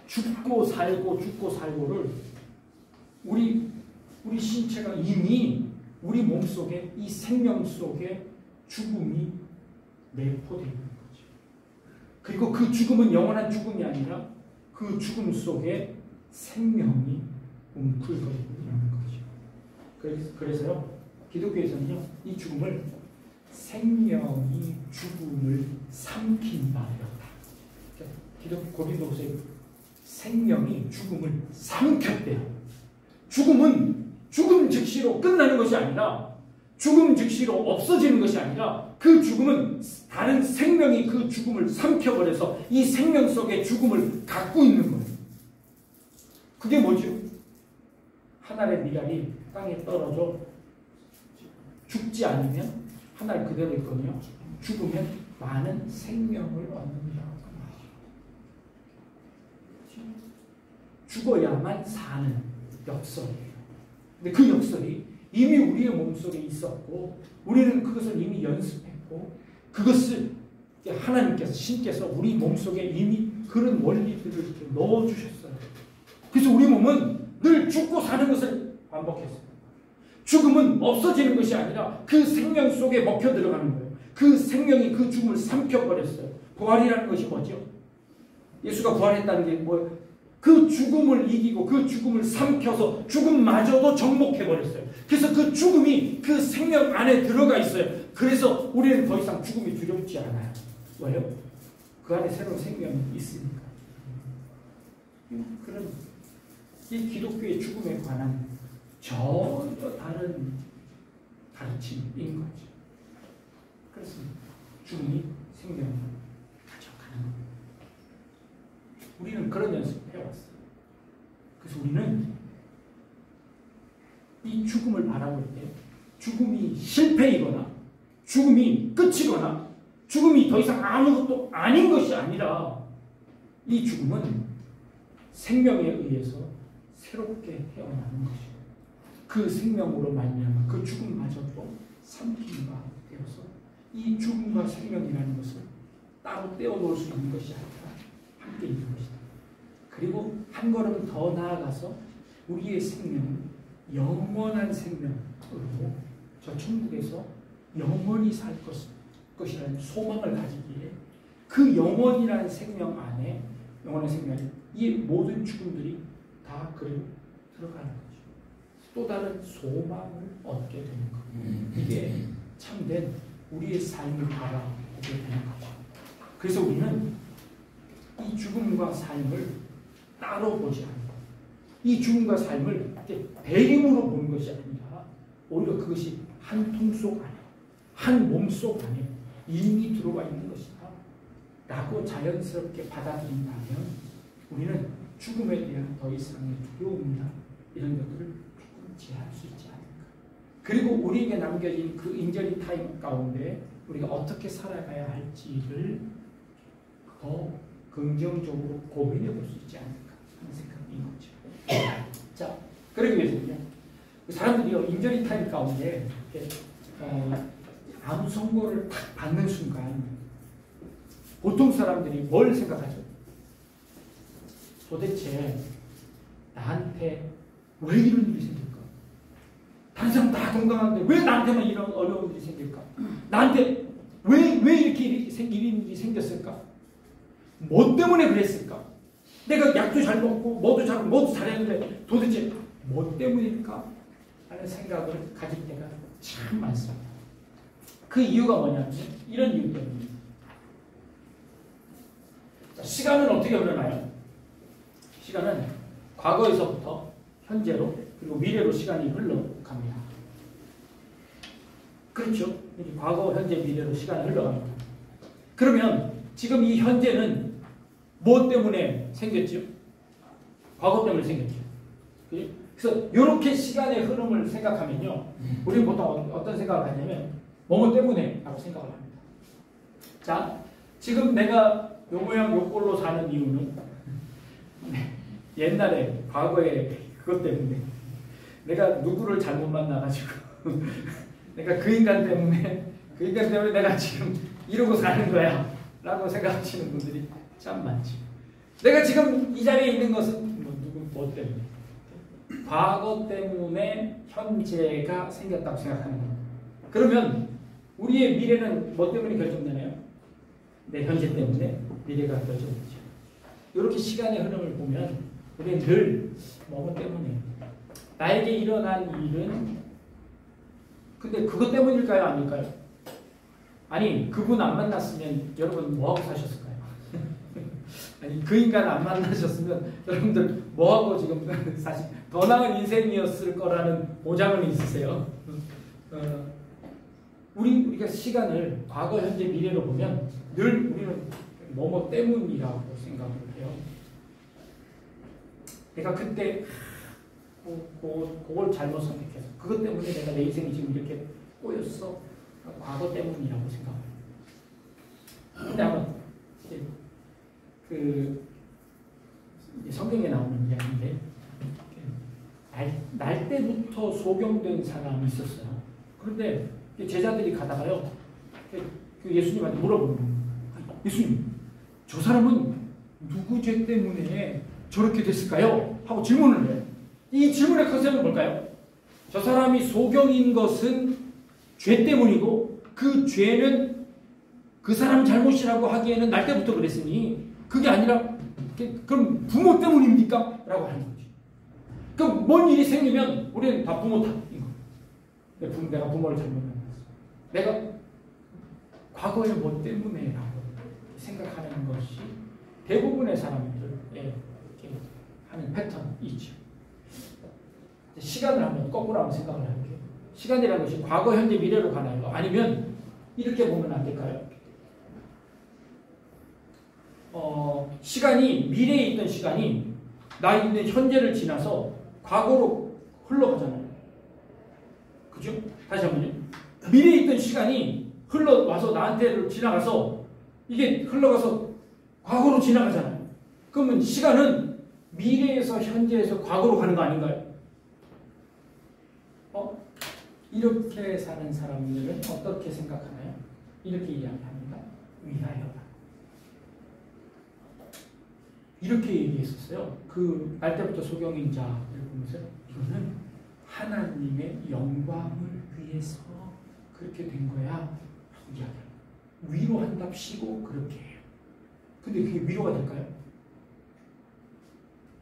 죽고 살고 죽고 살고를 우리 신체가 이미 우리 몸속에 이 생명 속에 죽음이 내포되어 있는 거죠. 그리고 그 죽음은 영원한 죽음이 아니라 그 죽음 속에 생명이 웅크리고 있는 거죠. 그래서요. 기독교에서는요. 이 죽음을 생명이 죽음을 삼킨다였다. 고린도후서에 생명이 죽음을 삼켰대요. 죽음은 죽음 즉시로 끝나는 것이 아니라 죽음 즉시로 없어지는 것이 아니라 그 죽음은 다른 생명이 그 죽음을 삼켜버려서 이 생명 속에 죽음을 갖고 있는 거예요. 그게 뭐죠? 한 알의 미랄이 땅에 떨어져 죽지 않으면 한 알 그대로 있거든요. 죽으면 많은 생명을 얻는다. 죽어야만 사는 역설이에요. 근데 그 역설이 이미 우리의 몸속에 있었고 우리는 그것을 이미 연습했고 그것을 하나님께서 신께서 우리 몸속에 이미 그런 원리들을 이렇게 넣어주셨어요. 그래서 우리 몸은 늘 죽고 사는 것을 반복했어요. 죽음은 없어지는 것이 아니라 그 생명 속에 먹혀 들어가는 거예요. 그 생명이 그 죽음을 삼켜버렸어요. 부활이라는 것이 뭐죠? 예수가 부활했다는 게 뭐예요? 그 죽음을 이기고 그 죽음을 삼켜서 죽음마저도 정복해버렸어요. 그래서 그 죽음이 그 생명 안에 들어가 있어요. 그래서 우리는 더 이상 죽음이 두렵지 않아요. 왜요? 그 안에 새로운 생명이 있으니까. 그런 이 기독교의 죽음에 관한 전혀 다른 가르침인 거죠. 그래서 죽음이 생명을 가져가는 겁니다. 우리는 그런 연습을 해왔어요. 그래서 우리는 이 죽음을 바라볼 때 죽음이 실패이거나 죽음이 끝이거나 죽음이 더 이상 아무것도 아닌 것이 아니라 이 죽음은 생명에 의해서 새롭게 태어나는 것이고 그 생명으로 말미암아 그 죽음마저도 삼킨 바 되어서 이 죽음과 생명이라는 것을 따로 떼어놓을 수 있는 것이 아니라 함께 있는 것이다. 그리고 한 걸음 더 나아가서 우리의 생명은 영원한 생명으로 저 천국에서 영원히 살 것이라는 소망을 가지기에 그 영원이라는 생명 안에 영원한 생명 안에 이 모든 죽음들이 다 그리고 들어가는 거죠. 또 다른 소망을 얻게 되는 겁니다. 이게 참된 우리의 삶을 바라보게 되는 거죠. 그래서 우리는 이 죽음과 삶을 따로 보지 않고 이 죽음과 삶을 대림으로 보는 것이 아니라 오히려 그것이 한 통 속 안에 한 몸 속 안에 이미 들어와 있는 것이다 라고 자연스럽게 받아들인다면 우리는 죽음에 대한 더 이상의 두려움이나 이런 것들을 조금 제할 수 있지 않을까. 그리고 우리에게 남겨진 그 인저리 타임 가운데 우리가 어떻게 살아가야 할지를 더 긍정적으로 고민해 볼 수 있지 않을까 하는 생각인 거죠. 자, 그러기 위해서는요. 사람들이요, 인저리 타임 가운데 암 선고를 딱 받는 순간 보통 사람들이 뭘 생각하죠? 도대체 나한테 왜 이런 일이 생길까? 다른 사람 다 건강한데 왜 나한테만 이런 어려운 일이 생길까? 나한테 왜 이렇게 이런 일이 생겼을까? 뭐 때문에 그랬을까? 내가 약도 잘 먹고 뭐도 잘했는데 도대체 뭐 때문일까? 하는 생각을 가질 때가 참 많습니다. 그 이유가 뭐냐면 이런 이유 때문입니다. 시간은 어떻게 흘러나요? 시간은 과거에서부터 현재로 그리고 미래로 시간이 흘러갑니다. 그렇죠? 과거, 현재, 미래로 시간이 흘러갑니다. 그러면 지금 이 현재는 뭐 때문에 생겼죠? 과거 때문에 생겼죠. 그래서 이렇게 시간의 흐름을 생각하면요. 우리는 보통 어떤 생각을 하냐면 뭐뭐 때문에 라고 생각을 합니다. 자, 지금 내가 요 모양 요 꼴로 사는 이유는 옛날에 과거에 그것 때문에 내가 누구를 잘못 만나가지고 내가 그 인간 때문에 내가 지금 이러고 사는 거야 라고 생각하시는 분들이 참 많지. 내가 지금 이 자리에 있는 것은 뭐 때문에 과거 때문에 현재가 생겼다고 생각하는 겁니다. 그러면 우리의 미래는 뭐 때문에 결정되나요? 내 현재 때문에 미래가 결정되죠. 이렇게 시간의 흐름을 보면 우리는 늘 뭐 때문에 나에게 일어난 일은 근데 그것 때문일까요? 아닐까요? 아니 그분 안 만났으면 여러분 뭐하고 사셨을까요? 아니 그 인간 안 만나셨으면 여러분들 뭐하고 지금 사실 더 나은 인생이었을 거라는 보장은 있으세요? 우리가 시간을 과거, 현재, 미래로 보면 늘 우리는 뭐뭐 때문이라고 생각을 해요. 내가 그때 그걸 잘못 선택해서 그것 때문에 내가 내 인생이 지금 이렇게 꼬였어. 과거 때문이라고 생각해요. 근데 아마 성경에 나오는 이야기인데 날 때부터 소경된 사람이 있었어요. 그런데 제자들이 가다가요, 그 예수님한테 물어보는 거예요. 예수님, 저 사람은 누구 죄 때문에 저렇게 됐을까요? 하고 질문을 해요. 이 질문의 컨셉은 뭘까요? 저 사람이 소경인 것은 죄 때문이고 그 죄는 그 사람 잘못이라고 하기에는 날 때부터 그랬으니 그게 아니라 그럼 부모 때문입니까? 라고 하는 거지. 그럼 뭔 일이 생기면 우리는 다 부모 탓인 거예요. 내가 부모를 잘못 만났어. 내가 과거에 뭐 때문에 라고 생각하는 것이 대부분의 사람들의 하는 패턴이죠. 시간을 한번 거꾸로 한번 생각을 해볼게요. 시간이라는 것이 과거, 현재, 미래로 가나요? 아니면 이렇게 보면 안 될까요? 시간이 미래에 있던 시간이 나 있는 현재를 지나서 과거로 흘러가잖아요. 그죠? 다시 한번요. 미래에 있던 시간이 흘러와서 나한테를 지나가서 이게 흘러가서 과거로 지나가잖아요. 그러면 시간은 미래에서 현재에서 과거로 가는 거 아닌가요? 이렇게 사는 사람들은 어떻게 생각하나요? 이렇게 이야기합니다. 위하여라. 이렇게 얘기했었어요. 그 날 때부터 소경인 자를 보면서 이거는 하나님의 영광을 위해서 그렇게 된 거야 라고 이야기합니다. 위로한답시고 그렇게 해요. 근데 그게 위로가 될까요?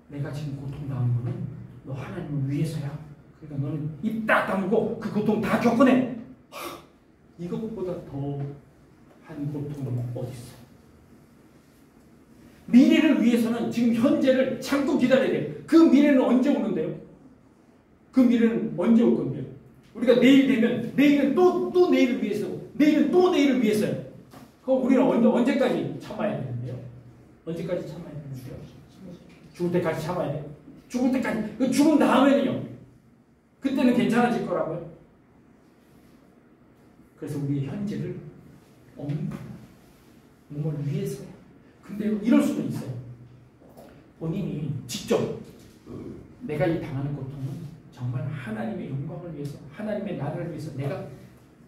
내가 지금 고통당한 거는 너 하나님을 위해서야. 그러니까 너는 입 딱 다물고 그 고통 다 겪어내. 이것보다 더한 고통은 어디 있어? 미래를 위해서는 지금 현재를 참고 기다려야 돼요. 그 미래는 언제 오는데요? 그 미래는 언제 올 건데요? 우리가 내일 되면 내일은 또 내일을 위해서, 내일은 또 내일을 위해서요. 그럼 우리는 언제까지 참아야 되는데요? 언제까지 참아야 되는데요? 죽을 때까지 참아야 돼요. 죽을 때까지. 그 죽은 다음에는요. 그때는 괜찮아질 거라고요. 그래서 우리의 현재를 몸을 위해서요. 근데 이럴 수도 있어요. 본인이 직접 내가 이 당하는 고통은 정말 하나님의 영광을 위해서, 하나님의 나라를 위해서 내가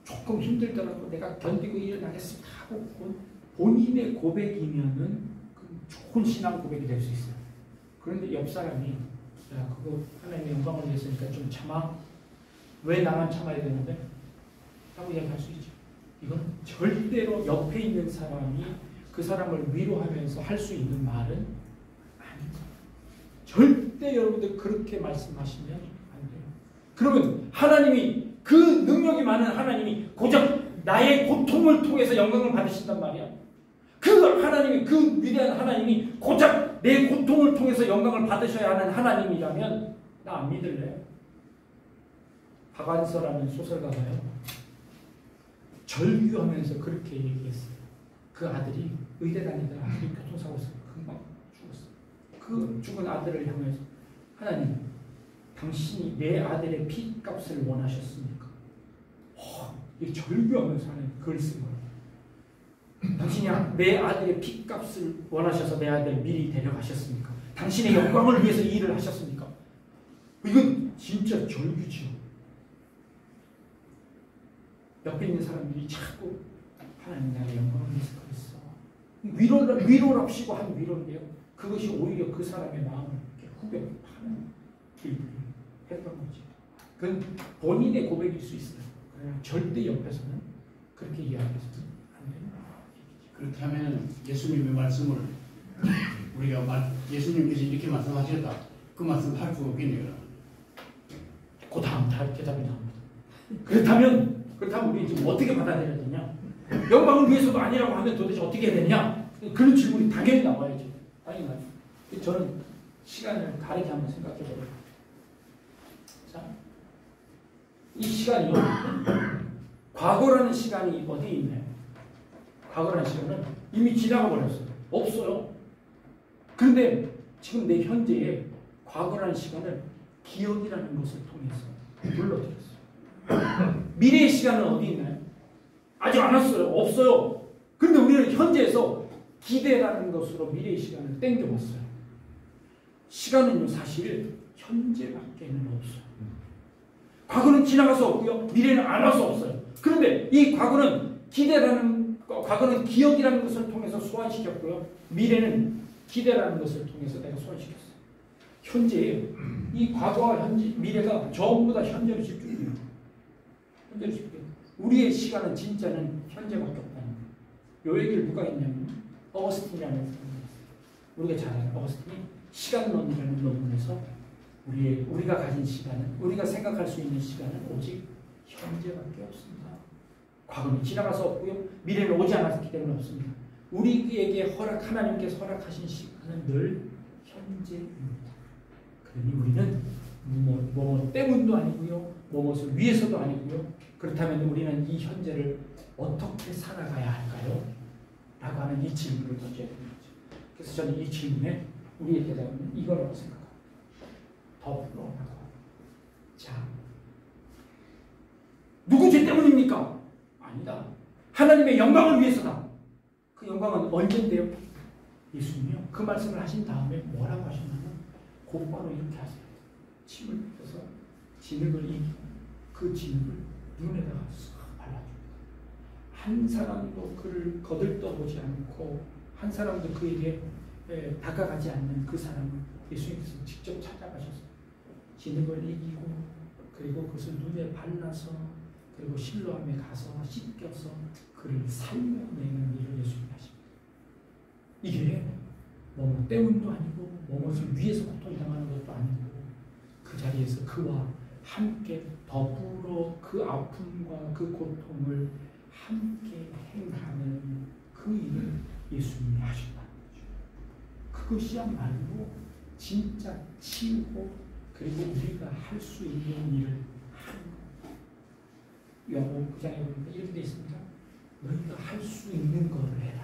조금 힘들더라도 내가 견디고 일어나겠습니다 하고 본인의 고백이면은 좋은 신앙 고백이 될 수 있어요. 그런데 옆 사람이 야 그거 하나님의 영광을 위해서니까 좀 참아. 왜 나만 참아야 되는데? 라고 이야기할 수 있죠. 이건 절대로 옆에 있는 사람이 그 사람을 위로하면서 할 수 있는 말은 아닙니다. 절대 여러분들 그렇게 말씀하시면 안 돼요. 그러면 하나님이 그 능력이 많은 하나님이 고작 나의 고통을 통해서 영광을 받으신단 말이야. 그 하나님이 그 위대한 하나님이 고작 내 고통을 통해서 영광을 받으셔야 하는 하나님이라면 나 안 믿을래요. 박완서라는 소설가가요. 절규하면서 그렇게 얘기했어요. 그 아들이 의대 다니던 아들이 교통사고에서 금방 죽었어요. 그 죽은 아들을 향해서 하나님, 당신이 내 아들의 피값을 원하셨습니까? 이 절규하면서 하나님 글을 쓴 거예요. 당신이 내 아들의 피값을 원하셔서 내 아들을 미리 데려가셨습니까? 당신의 영광을 위해서 이 일을 하셨습니까? 이건 진짜 절규지요. 옆에 있는 사람들이 자꾸 하나님 나의 영광을 위해서 그랬어. 위로랍시고 한 위로인데요. 그것이 오히려 그 사람의 마음을 후벼파는 길들이 했던 거죠. 그건 본인의 고백일 수 있어요. 그러나 절대 옆에서는 그렇게 이야기해서는 안 됩니다. 그렇다면 예수님의 말씀을 우리가 예수님께서 이렇게 말씀하셨다. 그 말씀 할 수 없겠네요. 그 다음 대답이 나옵니다. 그렇다면 우리 지금 어떻게 받아들여야 되냐? 영광을 위해서도 아니라고 하면 도대체 어떻게 해야 되냐? 그런 질문이 당연히 나와야죠. 당연히 나와요. 저는 시간을 다르게 한번 생각해 보려고. 자, 이 시간이요. 과거라는 시간이 어디에 있나요? 과거라는 시간은 이미 지나가 버렸어요. 없어요. 그런데 지금 내 현재에 과거라는 시간을 기억이라는 것을 통해서 불러들였어요. 미래의 시간은 어디 있나요? 아직 안 왔어요. 없어요. 그런데 우리는 현재에서 기대라는 것으로 미래의 시간을 땡겨봤어요. 시간은요, 사실 현재밖에는 없어요. 과거는 지나가서 없고요. 미래는 안 와서 없어요. 그런데 이 과거는 과거는 기억이라는 것을 통해서 소환시켰고요. 미래는 기대라는 것을 통해서 내가 소환시켰어요. 현재에 이 과거와 미래가 전부 다 현재로 집중해요. 현재로 집중해요. 우리의 시간은 진짜는 현재밖에 없다는 거예요. 이 얘기를 누가 했냐면 어거스틴이라는 사람이 했어요. 우리가 잘 아는 어거스틴이 시간론이라는 논문에서 우리가 가진 시간은, 우리가 생각할 수 있는 시간은 오직 현재밖에 없습니다. 과거는 지나가서 없고요. 미래는 오지 않았기 때문에 없습니다. 우리에게 하나님께서 허락하신 시간은 늘 현재입니다. 그러니 우리는 뭐 때문도 아니고요. 무엇을 위해서도 아니고요. 그렇다면 우리는 이 현재를 어떻게 살아가야 할까요? 라고 하는 이 질문을 던져야 되는 거죠. 그래서 저는 이 질문에 우리의 대답은 이거라고 생각합니다. 더불어. 자, 누구 죄 때문입니까? 아니다. 하나님의 영광을 위해서다. 그 영광은 언젠데요? 예수님이요. 그 말씀을 하신 다음에 뭐라고 하셨냐면 곧바로 이렇게 하세요. 침을 뱉어서 진흙을 이기고 그 진흙을 눈에다가 싹 발라줍니다. 한 사람도 그를 거들떠보지 않고 한 사람도 그에게 다가가지 않는 그 사람을 예수님께서 직접 찾아가셔서 진흙을 이기고 그리고 그것을 눈에 발라서 그리고 실로암에 가서 씻겨서 그를 살려내는 일을 예수님이 하십니다. 이게 뭐 때문도 아니고 무엇을 위해서 고통을 당하는 것도 아니고 그 자리에서 그와 함께 더불어 그 아픔과 그 고통을 함께 행하는 그 일을 예수님이 하셨다는 거죠. 그것이야말로 진짜 치우고 그리고 우리가 할 수 있는 일을 하는 거예요. 요한복음 9장에 보니까 이렇게 되어 있습니다. 너희가 할 수 있는 것을 해라.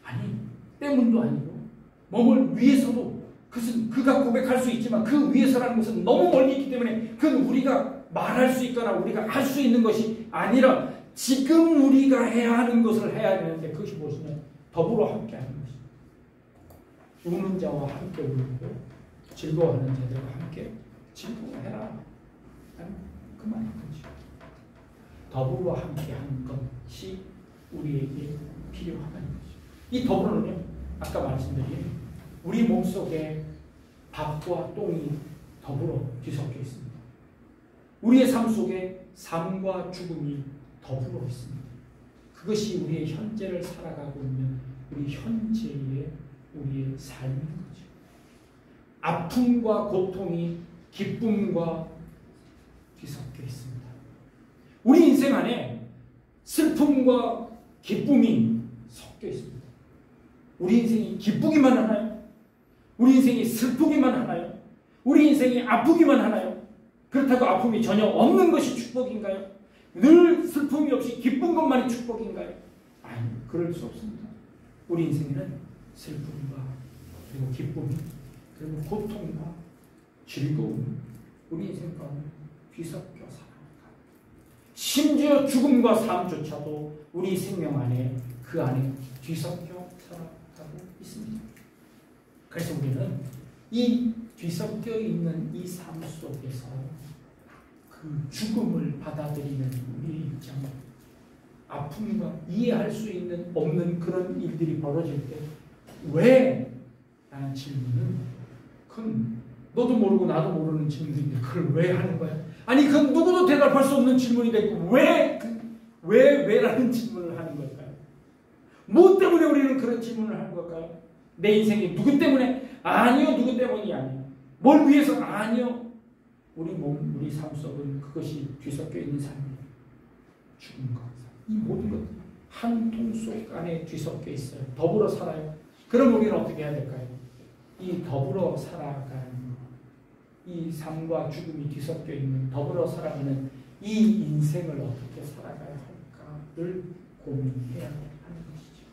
아니 때문도 아니고 몸을 위해서도 그것은 그가 고백할 수 있지만 그 위해서라는 것은 너무 멀리 있기 때문에 그건 우리가 말할 수 있거나 우리가 할 수 있는 것이 아니라 지금 우리가 해야 하는 것을 해야 되는데 그것이 무엇이냐? 더불어 함께하는 것입니다. 우는 자와 함께 울고 즐거워하는 자들과 함께 즐거워해라. 그 말인 거죠. 더불어 함께하는 것이 우리에게 필요하다는 거죠. 이 더불어는요, 아까 말씀드린 우리 몸속에 밥과 똥이 더불어 뒤섞여 있습니다. 우리의 삶 속에 삶과 죽음이 더불어 있습니다. 그것이 우리의 현재를 살아가고 있는 우리 현재의 우리의 삶인 거죠. 아픔과 고통이 기쁨과 뒤섞여 있습니다. 우리 인생 안에 슬픔과 기쁨이 섞여 있습니다. 우리 인생이 기쁘기만 하나요? 우리 인생이 슬프기만 하나요? 우리 인생이 아프기만 하나요? 그렇다고 아픔이 전혀 없는 것이 축복인가요? 늘 슬픔이 없이 기쁜 것만이 축복인가요? 아니, 그럴 수 없습니다. 우리 인생에는 슬픔과 그리고 기쁨, 그리고 고통과 즐거움, 우리 인생 가운데 뒤섞여 살아갑니다. 심지어 죽음과 삶조차도 우리 생명 안에 그 안에 뒤섞여 살아가고 있습니다. 그래서 우리는 이 뒤섞여 있는 이 삶 속에서 그 죽음을 받아들이는 우리의 입장, 아픔과 이해할 수 있는 없는 그런 일들이 벌어질 때 왜? 라는 질문은 그건 너도 모르고 나도 모르는 질문인데 그걸 왜 하는 거야? 아니 그건 누구도 대답할 수 없는 질문인데 왜라는 질문을 하는 걸까요? 뭐 때문에 우리는 그런 질문을 하는 걸까요? 내 인생이 누구 때문에? 아니요, 누구 때문이 아니에요. 뭘 위해서? 아니요. 우리 몸, 우리 삶 속은 그것이 뒤섞여 있는 삶이에요. 죽음과 이 모든 것들이 한 통 속 안에 뒤섞여 있어요. 더불어 살아요. 그럼 우리는 어떻게 해야 될까요? 이 더불어 살아가는 이 삶과 죽음이 뒤섞여 있는 더불어 살아가는 이 인생을 어떻게 살아가야 할까를 고민해야 하는 것이죠.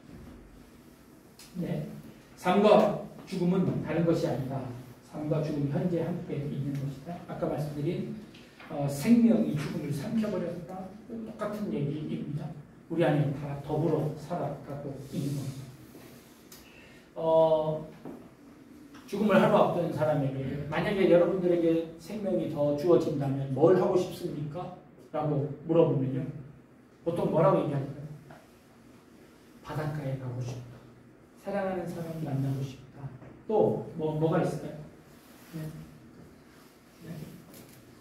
네, 삶과 죽음은 다른 것이 아니다. 삶과 죽음이 현재 함께 있는 것이다. 아까 말씀드린 생명이 죽음을 삼켜버렸다. 똑같은 얘기입니다. 우리 안에 다 더불어 살아가고 있는 겁니다. 죽음을 하루 앞둔 사람에게 만약에 여러분들에게 생명이 더 주어진다면 뭘 하고 싶습니까? 라고 물어보면요. 보통 뭐라고 얘기할까요? 바닷가에 가고 싶다. 사랑하는 사람 만나고 싶다. 또 뭐가 있을까요? 네.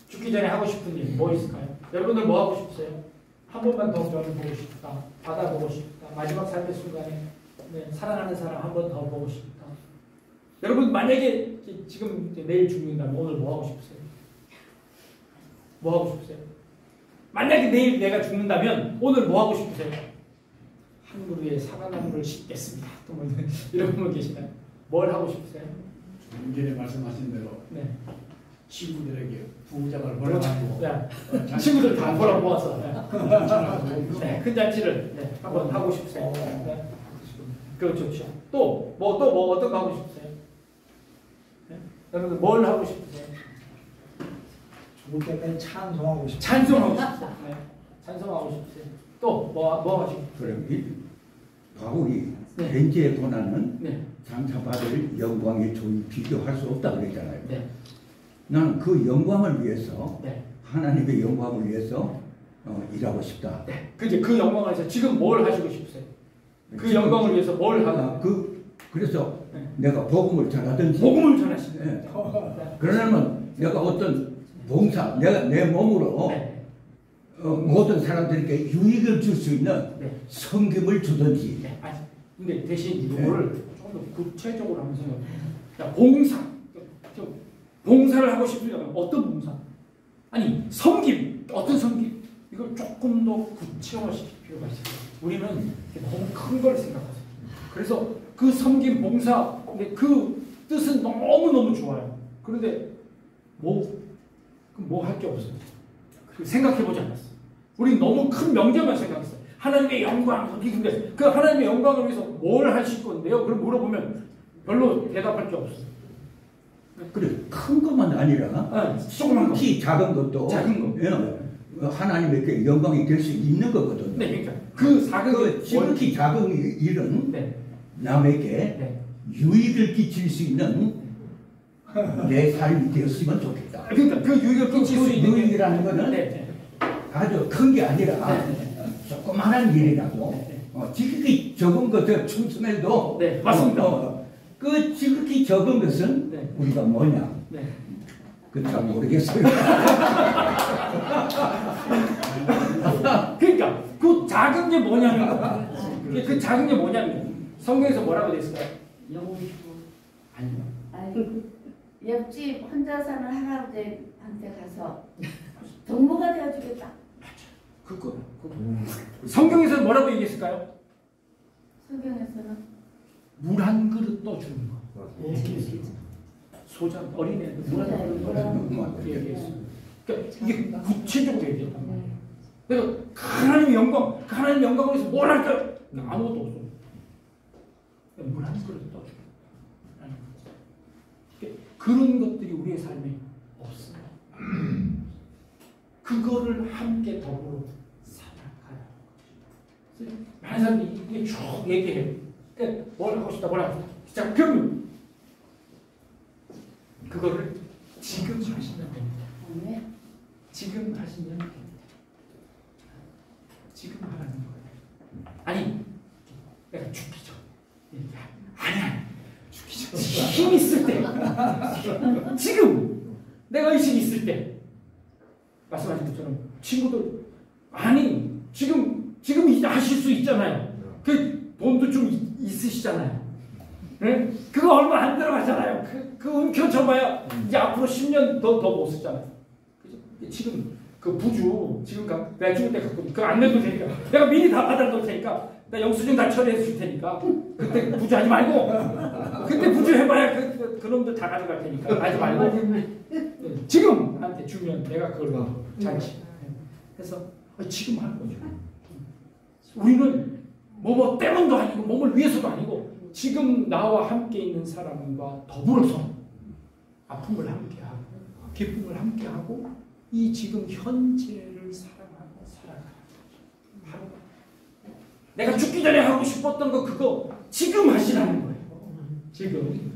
죽기 전에 하고 싶은 일 뭐 있을까요? 여러분들 뭐 하고 싶으세요? 한 번만 더 별을 보고 싶다. 바다 보고 싶다. 마지막 삶의 순간에 사랑하는 사람 한 번 더 보고 싶다. 여러분 만약에 지금 내일 죽는다면 오늘 뭐 하고 싶으세요? 뭐 하고 싶으세요? 만약에 내일 내가 죽는다면 오늘 뭐 하고 싶으세요? 한 그루의 사과나무를 심겠습니다. 또 뭐 이런 분 계시나요? 뭘 하고 싶으세요? 좀 전에 말씀하신 대로 네. 친구들에게 부장을 벌어가지고 네. 친구들 다 벌어 모아서 네. 큰 잔치를 네. 한번 하고 싶으세요? 네. 그거 좋죠. 또 어떤 거 하고 싶으세요? 네? 여러분들 뭘 하고 싶으세요? 죽을 때까지 찬송하고 싶어요. 찬송하고 싶으세요. 네. 찬송하고 싶으세요. 또 뭐 하시고 그럼 이 바울이 네. 현재의 고난은 네. 장차 받을 영광의 조이 비교할 수 없다 그랬잖아요. 네. 나는 그 영광을 위해서 네. 하나님의 영광을 위해서 일하고 싶다. 네. 그 영광을 위해서 지금 뭘 하시고 싶으세요? 그 영광을 위해서 뭘 하고? 그래서 네. 내가 복음을 전하든지 복음을 전하시는 네. 네. 그러려면 내가 어떤 봉사, 내가 내 몸으로 네. 모든 사람들에게 유익을 줄 수 있는 네. 섬김을 주든지. 네. 아니, 근데 대신 이거를 조금 더 구체적으로 한번 생각해보세요. 봉사를 하고 싶으려면 어떤 봉사? 아니, 섬김. 어떤 섬김? 이걸 조금 좀 더 구체화시킬 필요가 있어요. 우리는 너무 큰 걸 생각하세요. 그래서 그 섬김 봉사 그 뜻은 너무너무 좋아요. 그런데 뭐 할 게 없어요. 생각해보지 않았어요. 우리 너무 큰 명제만 생각했어요. 하나님의 영광, 근데 그 하나님의 영광을 위해서 뭘 하실 건데요? 그럼 물어보면 별로 대답할 게 없어요. 그래 큰 것만 아니라 조그만 키 작은 것도 하나님의 영광이 될 수 있는 거거든요. 네, 그러니까 그 작은 지극히 작은 일은 네. 남에게 네. 유익을 끼칠 수 있는 내 삶이 되었으면 좋겠다. 그러니까 그 유익을 끼칠 수 있는 유익이라는 거는 네. 아주 큰 게 아니라 조그마한 일이라도 지극히 적은 것을 충성해도 네, 맞습니다. 그 지극히 적은 것은 네. 우리가 뭐냐? 네. 그 잘 모르겠어요. 그러니까 그 작은 게 뭐냐면 그 작은 게 뭐냐면 성경에서 뭐라고 되어 있을까요? 아니요. 옆집 혼자 사는 할아버지한테 가서 동무가 되어주겠다. 그거. 성경에서 뭐라고 얘기했을까요? 성경에서는 물 한 그릇 떠주는 거. 소자 어린애들 물 한 그릇 떠주는 거 얘기했어요. 그러니까 이게 구체적으로 얘기했단 말이에요. 그래서 하나님의 영광, 하나님의 영광을 위해서 뭘 할까요? 아무것도 없어요. 물 한 그릇 떠주는 거. 그런 것들이 우리의 삶에 없어요. 그거를 함께 더불어 살아가요. 많은 사람들이 이게 쭉 얘기해요. 그러니까 뭘 하고 싶다, 뭘 하고 싶다. 자, 그러면 그거를 지금 하시면 됩니다. 네. 지금 하시면 됩니다. 지금 하라는 거예요. 아니, 내가 죽기 전. 아니야. 죽기 전. 힘 있을 때. 지금 내가 의식이 있을 때. 말씀하신 것처럼 친구들 아니 지금 하실 수 있잖아요. 그 돈도 좀 있으시잖아요. 네? 그거 얼마 안 들어가잖아요. 그 움켜쳐봐야 이제 앞으로 10년 더 못 쓰잖아요. 그죠? 지금 그 부주 지금 내가 죽을 때 갖고 그거 안 내도 되니까 내가 미리 다 받아놓을 테니까 나 영수증 다 처리해 줄 테니까 그때 부주하지 말고 그때 부주해봐야 그놈들 다 가져갈 테니까 하지 말고 지금 나한테 주면 내가 그걸 잔치 해서 지금 하는 거죠. 우리는 뭐 때문도 아니고 몸을 위해서도 아니고 지금 나와 함께 있는 사람과 더불어서 아픔을 함께하고 기쁨을 함께하고 이 지금 현재를 사랑하고 살아가는 거죠. 내가 죽기 전에 하고 싶었던 거 그거 지금 하시라는 거예요. 지금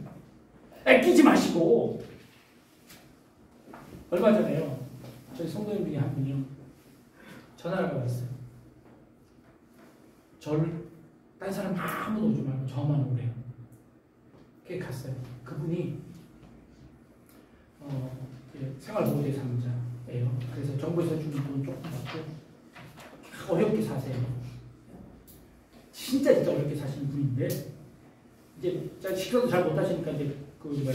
아끼지 마시고. 얼마 전에요 저희 성도님 중에 한 분이요 전화를 받았어요. 저를 딴 사람 아무도 오지 말고 저만 오래요. 그게 갔어요. 그분이 생활보호대 상자예요. 그래서 정부에서 주는 돈 조금 받고 어렵게 사세요. 진짜 어렵게 사시는 분인데 이제 식사도 잘 못 하시니까 이제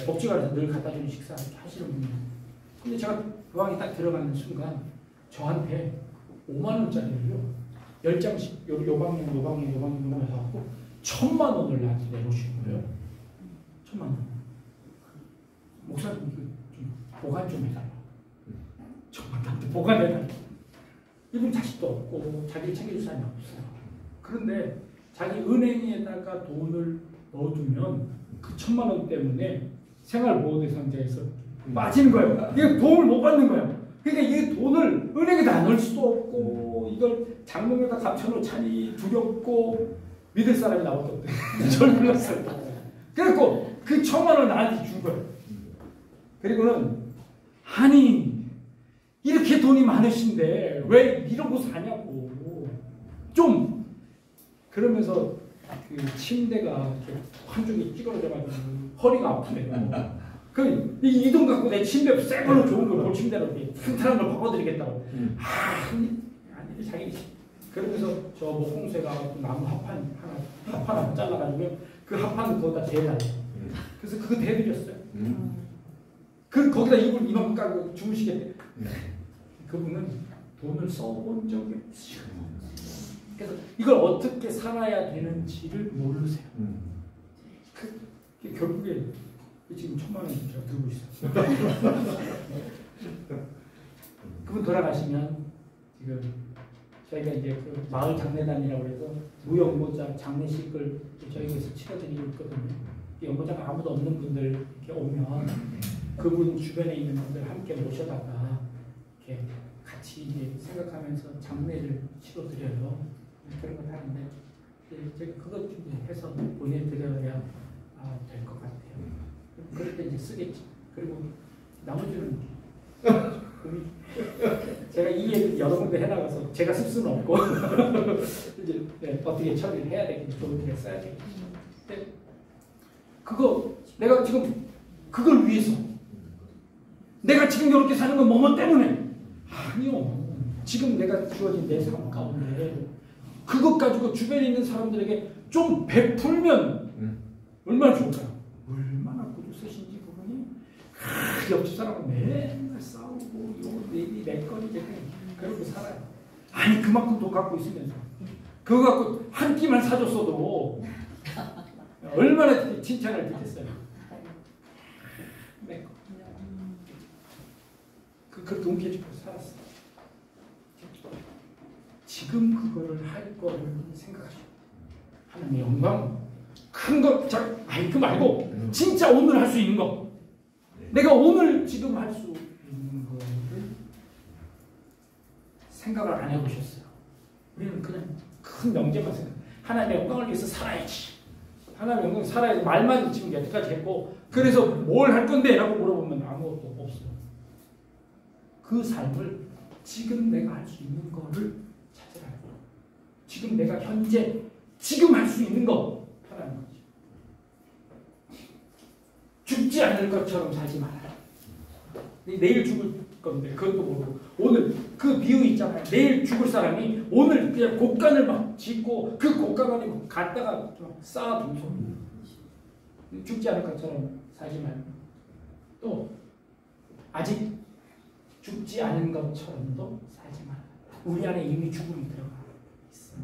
복지관에서 늘 갖다 주는 식사 하시는 분이에요. 근데 제가 그 방에 딱 들어가는 순간 저한테 5만 원짜리를요 10장씩 요 방향 해갖고 1,000만 원을 나한테 내놓으신 거예요. 1,000만 원. 목사님 좀 보관 좀 해달라. 정말 나한테 보관해달라. 이분 자식도 없고 자기를 챙겨줄 사람이 없어요. 그런데 자기 은행에다가 돈을 넣어두면 그 1,000만 원 때문에 생활보호대상자에서 빠지는 거예요. 이게 도움을 못 받는 거예요. 그러니까 이 돈을 은행에다 넣을 수도 없고 이걸 장롱에다 감춰놓자니 두렵고 믿을 사람이 나밖에 없대. 저를 불렀어요. 그래갖고 그 1,000만 원을 나한테 준 거예요. 그리고는 아니 이렇게 돈이 많으신데 왜 이러고 사냐고 좀 그러면서 그 침대가 한쪽이 찌그러져가지고 허리가 아프대요. 이 돈 갖고 내 침대 새 걸로 좋은 걸 볼 침대로 튼튼한 걸 바꿔드리겠다고. 아니 자기 그러면서 저 목공새가 나무 합판 하나 잘라가지고 그 합판을 거기다 대달래요. 그래서 그거 대드렸어요. 거기다 이불 이만큼 깔고 주무시겠대. 그분은 돈을 써본 적이 없어요. 그래서 이걸 어떻게 살아야 되는지를 모르세요. 그게 결국에 지금 1,000만 원 제가 들고 있어요. 그분 돌아가시면 지금 저희가 이제 그 마을 장례단이라고 해서 무연고자 장례식을 저희가 치러드리고 있거든요. 연고자가 아무도 없는 분들 이렇게 오면 그분 주변에 있는 분들 함께 모셔다가 이렇게 같이 이제 생각하면서 장례를 치러드려요. 그런 걸 하는데 제가 그것 좀 해서 보내드려야 될 것 같아요. 그럴 때 이제 쓰겠지. 그리고 나머지는 제가 이 얘기 여러 군데 해나가서 제가 쓸 수는 없고 이제 어떻게 처리를 해야 되겠지. 좋은 데 써야 되겠지. 그거 내가 지금 그걸 위해서 내가 지금 이렇게 사는 건 뭐뭐 때문에 아니요. 지금 내가 주어진 내 삶 가운데 그것 가지고 주변에 있는 사람들에게 좀 베풀면 얼마나 좋을까요? 얼마나 구두 쓰신지 그분이 옆집 사람은 맨날 싸우고 내 거리 그러고 살아요. 아니 그만큼 돈 갖고 있으면서 그거 갖고 한 끼만 사줬어도 얼마나 칭찬을 듣겠어요. 네. 그렇게 움켜쥐고 살았어요. 지금 그거를 할 거를 생각하시고 하나님의 영광 큰 거, 그 말고 진짜 오늘 할 수 있는 거 내가 오늘 지금 할 수 있는 거를 생각을 안 해보셨어요. 우리는 그냥 큰 명제만 생각 하나님의 영광을 위해서 살아야지. 하나님의 영광을 살아야지. 말만 지금 여태까지 했고 그래서 뭘 할 건데? 라고 물어보면 아무것도 없어요. 그 삶을 지금 내가 할 수 있는 거를 찾으라. 지금 내가 현재 지금 할 수 있는 거 하라는 거죠. 죽지 않을 것처럼 살지 말아요. 내일 죽을 건데 그것도 모르고 오늘 그 비유 있잖아요. 내일 죽을 사람이 오늘 그냥 곡간을 막 짓고 그 곡간 안에 갖다가 쌓아두면서 죽지 않을 것처럼 살지 말고 또 아직 죽지 않은 것처럼도 살지 말아요. 우리 안에 이미 죽음이 들어가 있어요.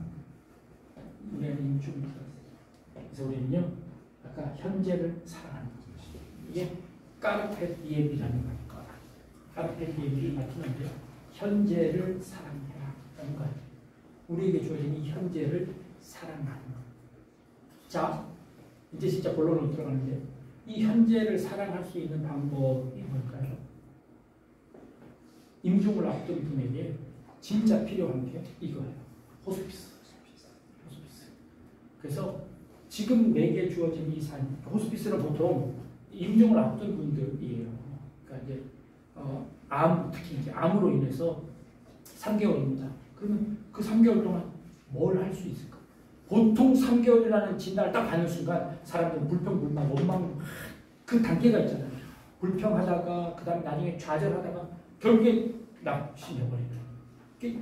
우리 안에 이미 죽음이 들어가 있어요. 그래서 우리는요 아까 현재를 사랑하는 거죠. 이게 까르페 디엠이라는 거예요. 까르페 디엠을 맡으면요 현재를 사랑해라 라는 거예요. 우리에게 주어진 이 현재를 사랑하는 거예요. 자 이제 진짜 본론으로 들어가는데 이 현재를 사랑할 수 있는 방법이 뭘까요? 임종을 앞둔 분에게 진짜 필요한 게 이거예요. 호스피스. 그래서 지금 내게 주어진 이 삶, 호스피스는 보통 임종을 앞둔 분들이에요. 그러니까 이제 특히 이제 암으로 인해서 3개월입니다. 그러면 그 3개월 동안 뭘 할 수 있을까? 보통 3개월이라는 진단을 딱 받는 순간 사람들은 불평, 불만, 원망 그 단계가 있잖아요. 불평하다가 그 다음에 나중에 좌절하다가 결국에 낙심해버리는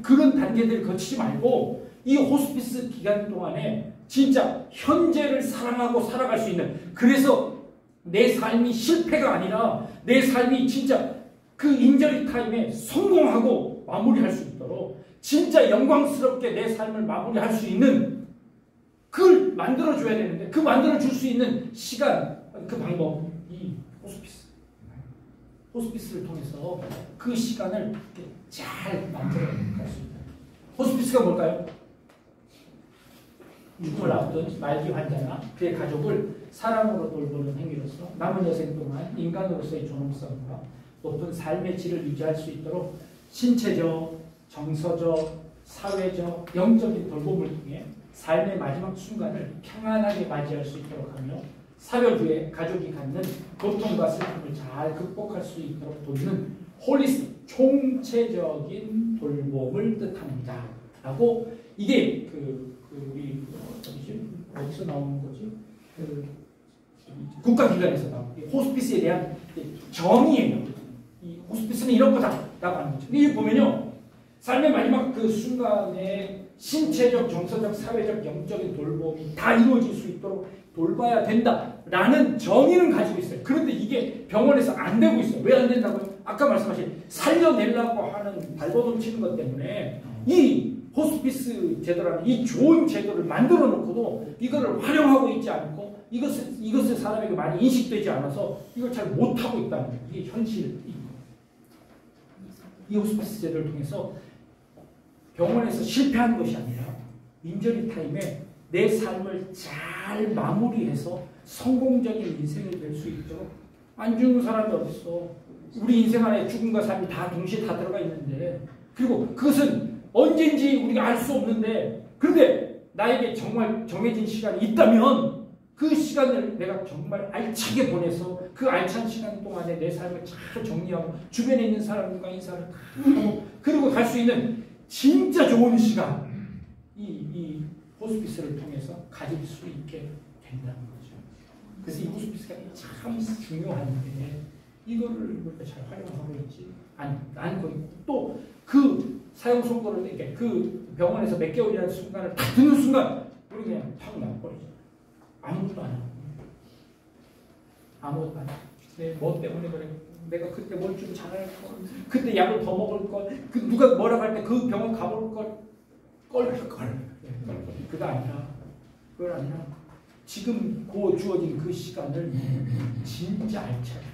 그런 단계들을 거치지 말고 이 호스피스 기간 동안에 진짜 현재를 사랑하고 살아갈 수 있는 그래서 내 삶이 실패가 아니라 내 삶이 진짜 그 인저리 타임에 성공하고 마무리할 수 있도록 진짜 영광스럽게 내 삶을 마무리할 수 있는 그걸 만들어줘야 되는데 그 만들어줄 수 있는 시간 그 방법이 호스피스를 통해서 그 시간을 잘 만들어갈 수 있다. 호스피스가 뭘까요? 죽음을 앞둔 말기 환자나 그의 가족을 사랑으로 돌보는 행위로서 남은 여생 동안 인간으로서의 존엄성과 높은 삶의 질을 유지할 수 있도록 신체적, 정서적, 사회적, 영적인 돌봄을 통해 삶의 마지막 순간을 평안하게 맞이할 수 있도록 하며 사별 후에 가족이 갖는 고통과 슬픔을 잘 극복할 수 있도록 돕는 홀리스틱, 총체적인 돌봄을 뜻합니다. 라고 이게 우리 어디서 나오는 거지? 국가기관에서 나오는 호스피스에 대한 정의예요. 이 호스피스는 이런 거다라고 하는 거죠. 이게 보면요, 삶의 마지막 그 순간에 신체적, 정서적, 사회적, 영적인 돌봄이 다 이루어질 수 있도록 돌봐야 된다라는 정의는 가지고 있어요. 그런데 이게 병원에서 안 되고 있어요. 왜 안 된다고요? 아까 말씀하신 살려내려고 하는 발버둥 치는 것 때문에 이 호스피스 제도라는 이 좋은 제도를 만들어 놓고도 이거를 활용하고 있지 않고 이것을 사람에게 많이 인식되지 않아서 이걸 잘 못하고 있다는 거예요. 이게 현실입니다. 이 호스피스 제도를 통해서 병원에서 실패하는 것이 아니라 인저리 타임에 내 삶을 잘 마무리해서 성공적인 인생이 될 수 있도록 안 죽는 사람이 어딨어. 우리 인생 안에 죽음과 삶이 다 동시에 다 들어가 있는데 그리고 그것은 언제인지 우리가 알 수 없는데 그런데 나에게 정말 정해진 시간이 있다면 그 시간을 내가 정말 알차게 보내서 그 알찬 시간 동안에 내 삶을 잘 정리하고 주변에 있는 사람들과 인사를 다 하고 그리고 갈 수 있는 진짜 좋은 시간 이 호스피스를 통해서 가질 수 있게 된다는 거죠. 그래서 이 호스피스가 참 중요한데 이거를 우리가 잘 활용하고 있지 않고 또 그 사용 선고를 이렇게 그 병원에서 몇 개월이라는 순간을 딱 듣는 순간 우리 그냥 팍 나와버리죠. 아무것도 안 하고 아무것도 안 하고 뭐 때문에 그래 내가 그때 뭘 좀 잘할 걸 그때 약을 더 먹을 걸 그 누가 뭐라고 할 때 그 병원 가볼 걸 그거 아니라 그건 아니라 지금 그 주어진 그 시간을 진짜 알차게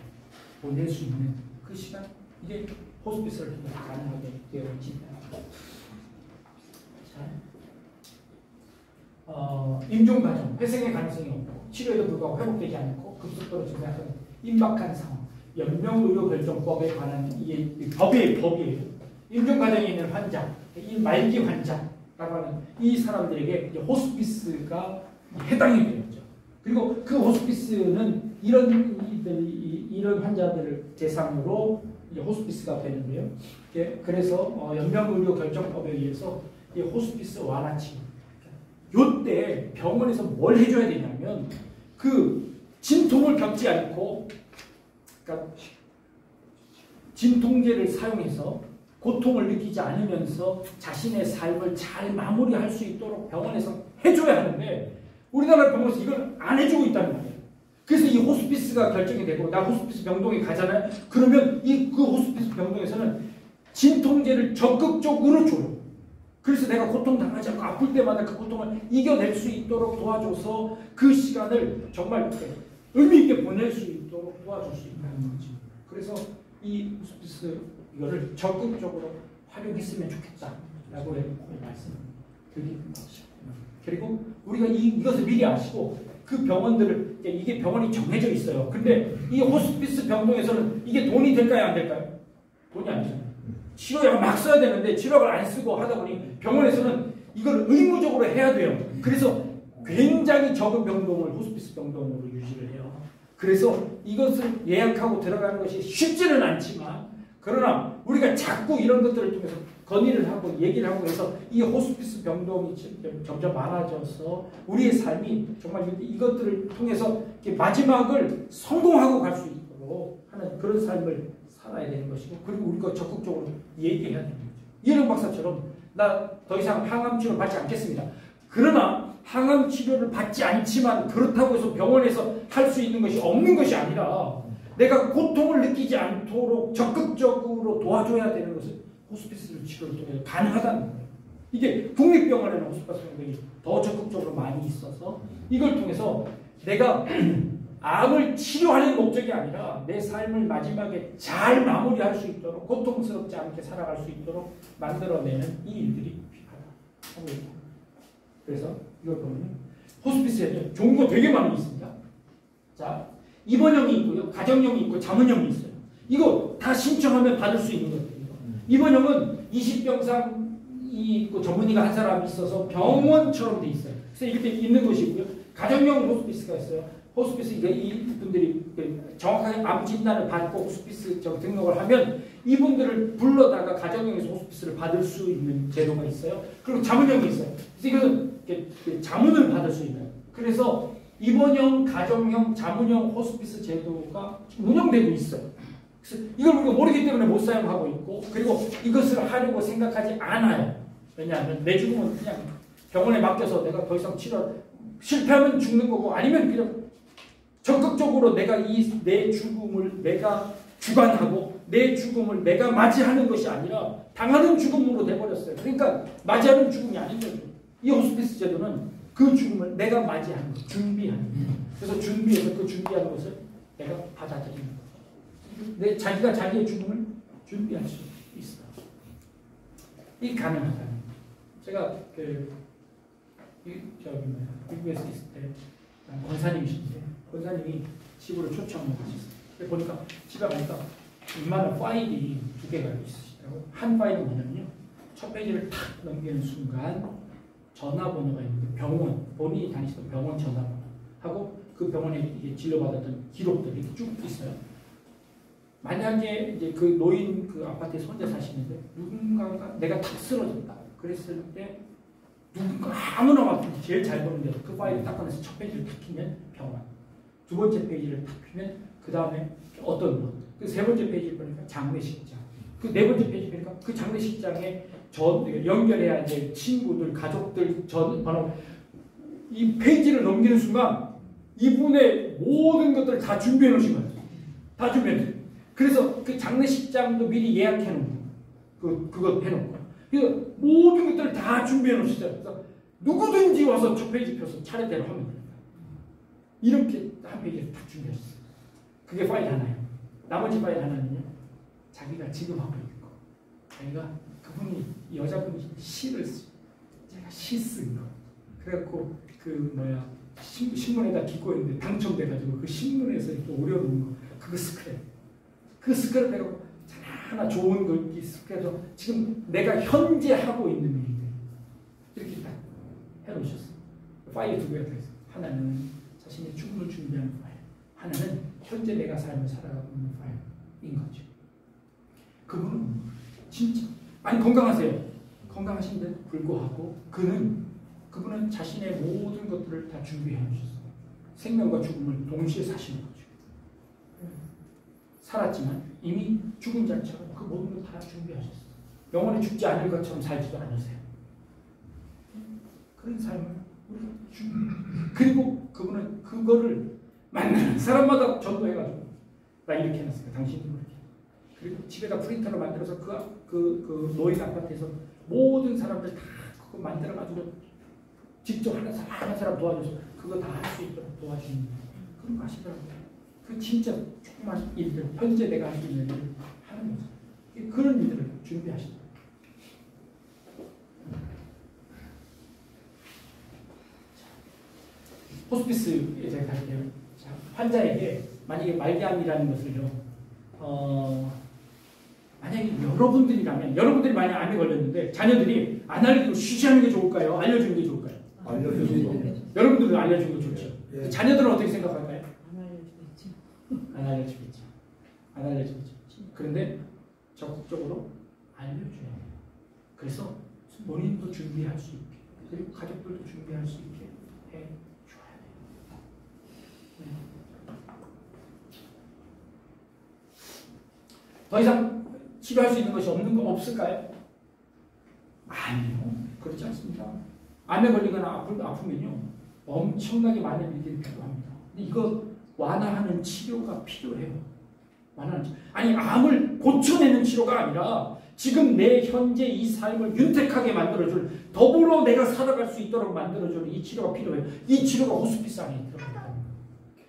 보낼 수 있는 그 시간 이게 호스피스를 통해 가능하게 되어 있습니다. 임종 과정, 회생의 가능성이 없고 치료에도 불구하고 회복되지 않고 급속도로 증가하는 임박한 상황, 연명의료결정법에 관한 이게 법이에요. 임종 과정에 있는 환자, 이 말기 환자라고 하는 이 사람들에게 이제 호스피스가 해당이 되었죠. 그리고 그 호스피스는 이런 환자들을 대상으로 이제 호스피스가 되는데요. 그래서 연명의료결정법에 의해서 이 호스피스 완화치 요때 병원에서 뭘 해줘야 되냐면 그 진통을 겪지 않고 그러니까 진통제를 사용해서 고통을 느끼지 않으면서 자신의 삶을 잘 마무리할 수 있도록 병원에서 해줘야 하는데 우리나라 병원에서 이걸 안 해주고 있다는 거예요. 그래서 이 호스피스가 결정이 되고 나 호스피스 병동에 가잖아요. 그러면 그 호스피스 병동에서는 진통제를 적극적으로 줘요. 그래서 내가 고통당하지 않고 아플 때마다 그 고통을 이겨낼 수 있도록 도와줘서 그 시간을 정말 의미 있게 보낼 수 있도록 도와줄 수 있다는 거죠. 그래서 이 호스피스 이거를 적극적으로 활용했으면 좋겠다라고 말씀드리는 거죠. 그리고 우리가 이것을 미리 아시고 그 병원들을 이게 병원이 정해져 있어요. 근데 이 호스피스 병동에서는 이게 돈이 될까요, 안 될까요? 돈이 안 되잖아요. 치료약을 막 써야 되는데 치료약을 안 쓰고 하다 보니 병원에서는 이걸 의무적으로 해야 돼요. 그래서 굉장히 적은 병동을 호스피스 병동으로 유지를 해요. 그래서 이것을 예약하고 들어가는 것이 쉽지는 않지만 그러나 우리가 자꾸 이런 것들을 통해서 건의를 하고 얘기를 하고 해서 이 호스피스 병동이 점점 많아져서 우리의 삶이 정말 이것들을 통해서 마지막을 성공하고 갈 수 있도록 하는 그런 삶을 살아야 되는 것이고 그리고 우리가 적극적으로 얘기해야 되는 거죠. 이혜령 박사처럼 나 더 이상 항암 치료 받지 않겠습니다. 그러나 항암 치료를 받지 않지만 그렇다고 해서 병원에서 할 수 있는 것이 없는 것이 아니라 내가 고통을 느끼지 않도록 적극적으로 도와줘야 되는 것을 호스피스 치료를 통해서 가능하다는 거예요. 이게 국립병원에는 호스피스 병동이 더 적극적으로 많이 있어서 이걸 통해서 내가 암을 치료하는 목적이 아니라 내 삶을 마지막에 잘 마무리할 수 있도록 고통스럽지 않게 살아갈 수 있도록 만들어내는 이 일들이 필요하다. 그래서 이걸 보면 호스피스에 좋은 거 되게 많이 있습니다. 자, 입원형이 있고요. 가정형이 있고 자문형이 있어요. 이거 다 신청하면 받을 수 있는 거예요. 입원형은 20병상 있고 전문의가 한 사람이 있어서 병원처럼 돼 있어요. 그래서 이렇게 있는 것이고요. 가정형 호스피스가 있어요. 호스피스 이분들이 정확하게 암 진단을 받고 호스피스 등록을 하면 이분들을 불러다가 가정형에서 호스피스를 받을 수 있는 제도가 있어요. 그리고 자문형이 있어요. 그래서 이거는 자문을 받을 수 있는. 그래서 입원형, 가정형, 자문형 호스피스 제도가 운영되고 있어요. 그래서 이걸 우리가 모르기 때문에 못 사용하고 있고 그리고 이것을 하려고 생각하지 않아요. 왜냐하면 내 죽음은 그냥 병원에 맡겨서 내가 더 이상 실패하면 죽는 거고 아니면 그냥 적극적으로 내가 내 죽음을 내가 주관하고 내 죽음을 내가 맞이하는 것이 아니라 당하는 죽음으로 돼버렸어요. 그러니까 맞이하는 죽음이 아닌 거죠. 이 호스피스 제도는 그 죽음을 내가 맞이하는 것, 준비하는 것. 그래서 준비해서 그 준비하는 것을 내가 받아들이는 것. 내 자기가 자기의 죽음을 준비할 수 있어. 이 가능하다. 제가 미국에서 있을 때 권사님이신데 권사님이 집으로 초청을 하셨어요. 보니까 집에 가니까 이만한 파일이 2개가 있으시더라고요. 한 파일은 뭐냐면요. 첫 페이지를 탁 넘기는 순간 전화번호가 있는데 병원, 본인이 다니시던 병원 전화번호하고 그 병원에 이게 진료받았던 기록들이 이렇게 쭉 있어요. 만약에 이제 그 노인 그 아파트에서 혼자 사시는데 누군가가 내가 탁 쓰러졌다. 그랬을 때 누군가 아무나 와도 제일 잘 보는 데서 그 파일을 딱 꺼내서 첫 페이지를 탁 피면 병원, 두 번째 페이지를 탁 피면 그 다음에 어떤 것, 그 세 번째 페이지를 보니까 장례식장, 그 네 번째 페이지 보니까 그 장례식장에 연결해야 될 친구들, 가족들 번호, 이 페이지를 넘기는 순간 이분의 모든 것들을 다 준비해 놓으신 거예요. 다 준비해 놓으세요. 그래서 그 장례식장도 미리 예약해 놓은 거, 그거 해놓은 거. 그래서 모든 것들을 다 준비해 놓으셨어요. 그래서 누구든지 와서 첫 페이지 펴서 차례대로 하면 됩니다. 이렇게 한 페이지를 다 준비하셨어요. 그게 파일 하나예요. 나머지 파일 하나는요, 자기가 지금 하고 있는 거. 자기가 그분이 여자분이 시를 제가 시 쓴 거. 그래갖고 신문에다 기고 있는데 당첨돼가지고 그 신문에서 이렇게 오려놓은 거. 그거 스크랩. 그 스크랩 해갖고 하나 좋은 걸 스크랩해서 지금 내가 현재 하고 있는 일인데 이렇게 딱 해놓으셨어요. 파일이 2개가 들어있어요. 하나는 자신의 죽음을 준비하는 파일. 하나는 현재 내가 삶을 살아가고 있는 파일인 거죠. 그분은 진짜 아니 건강하세요. 건강하신데 불구하고 그분은 자신의 모든 것들을 다 준비해 놓으셨어요. 생명과 죽음을 동시에 사시는 거죠. 살았지만 이미 죽은 자처럼 그 모든 걸 다 준비하셨어요. 영원히 죽지 않을 것처럼 살지도 않으세요. 그런 삶을 우리가 그리고 그분은 그거를 만나는 사람마다 전도해가지고 나 이렇게 해놨으니까 당신도 이렇게. 그리고 집에다 프린터를 만들어서 그 노인 아파트에서 모든 사람들 다 그거 만들어가지고 직접 하는 사람 도와줘서 그거 다 할 수 있도록 도와주는 그런 거 하시더라고요. 그 진짜 조그만 일들, 현재 내가 할 수 있는 일을 하는 거죠. 그런 일들을 준비하시죠. 호스피스에 제가 갈게요. 환자에게 만약에 말기암이라는 것을요, 만약에 여러분들이 만약 암에 걸렸는데 자녀들이 안 알리고 쉬쉬하는 게 좋을까요? 알려주는 게 좋을까요? 알려주는 거. 여러분들은 알려주는 게 좋죠. 예. 자녀들은 어떻게 생각할까요? 안 알려주겠지. 안 알려주겠죠. 그런데 적극적으로 알려줘야 돼요. 그래서 본인도 준비할 수 있게, 그리고 가족들도 준비할 수 있게 해줘야 돼요. 네. 더 이상 치료할 수 있는 것이 없을까요? 아니요. 그렇지 않습니다. 암에 걸리거나 아프면요, 엄청나게 많은 일들이 필요합니다. 근데 이거 완화하는 치료가 필요해요. 아니 암을 고쳐내는 치료가 아니라 지금 내 현재 이 삶을 윤택하게 만들어줄, 더불어 내가 살아갈 수 있도록 만들어주는 이 치료가 필요해요. 이 치료가 호스피스 안에 들어갑니다.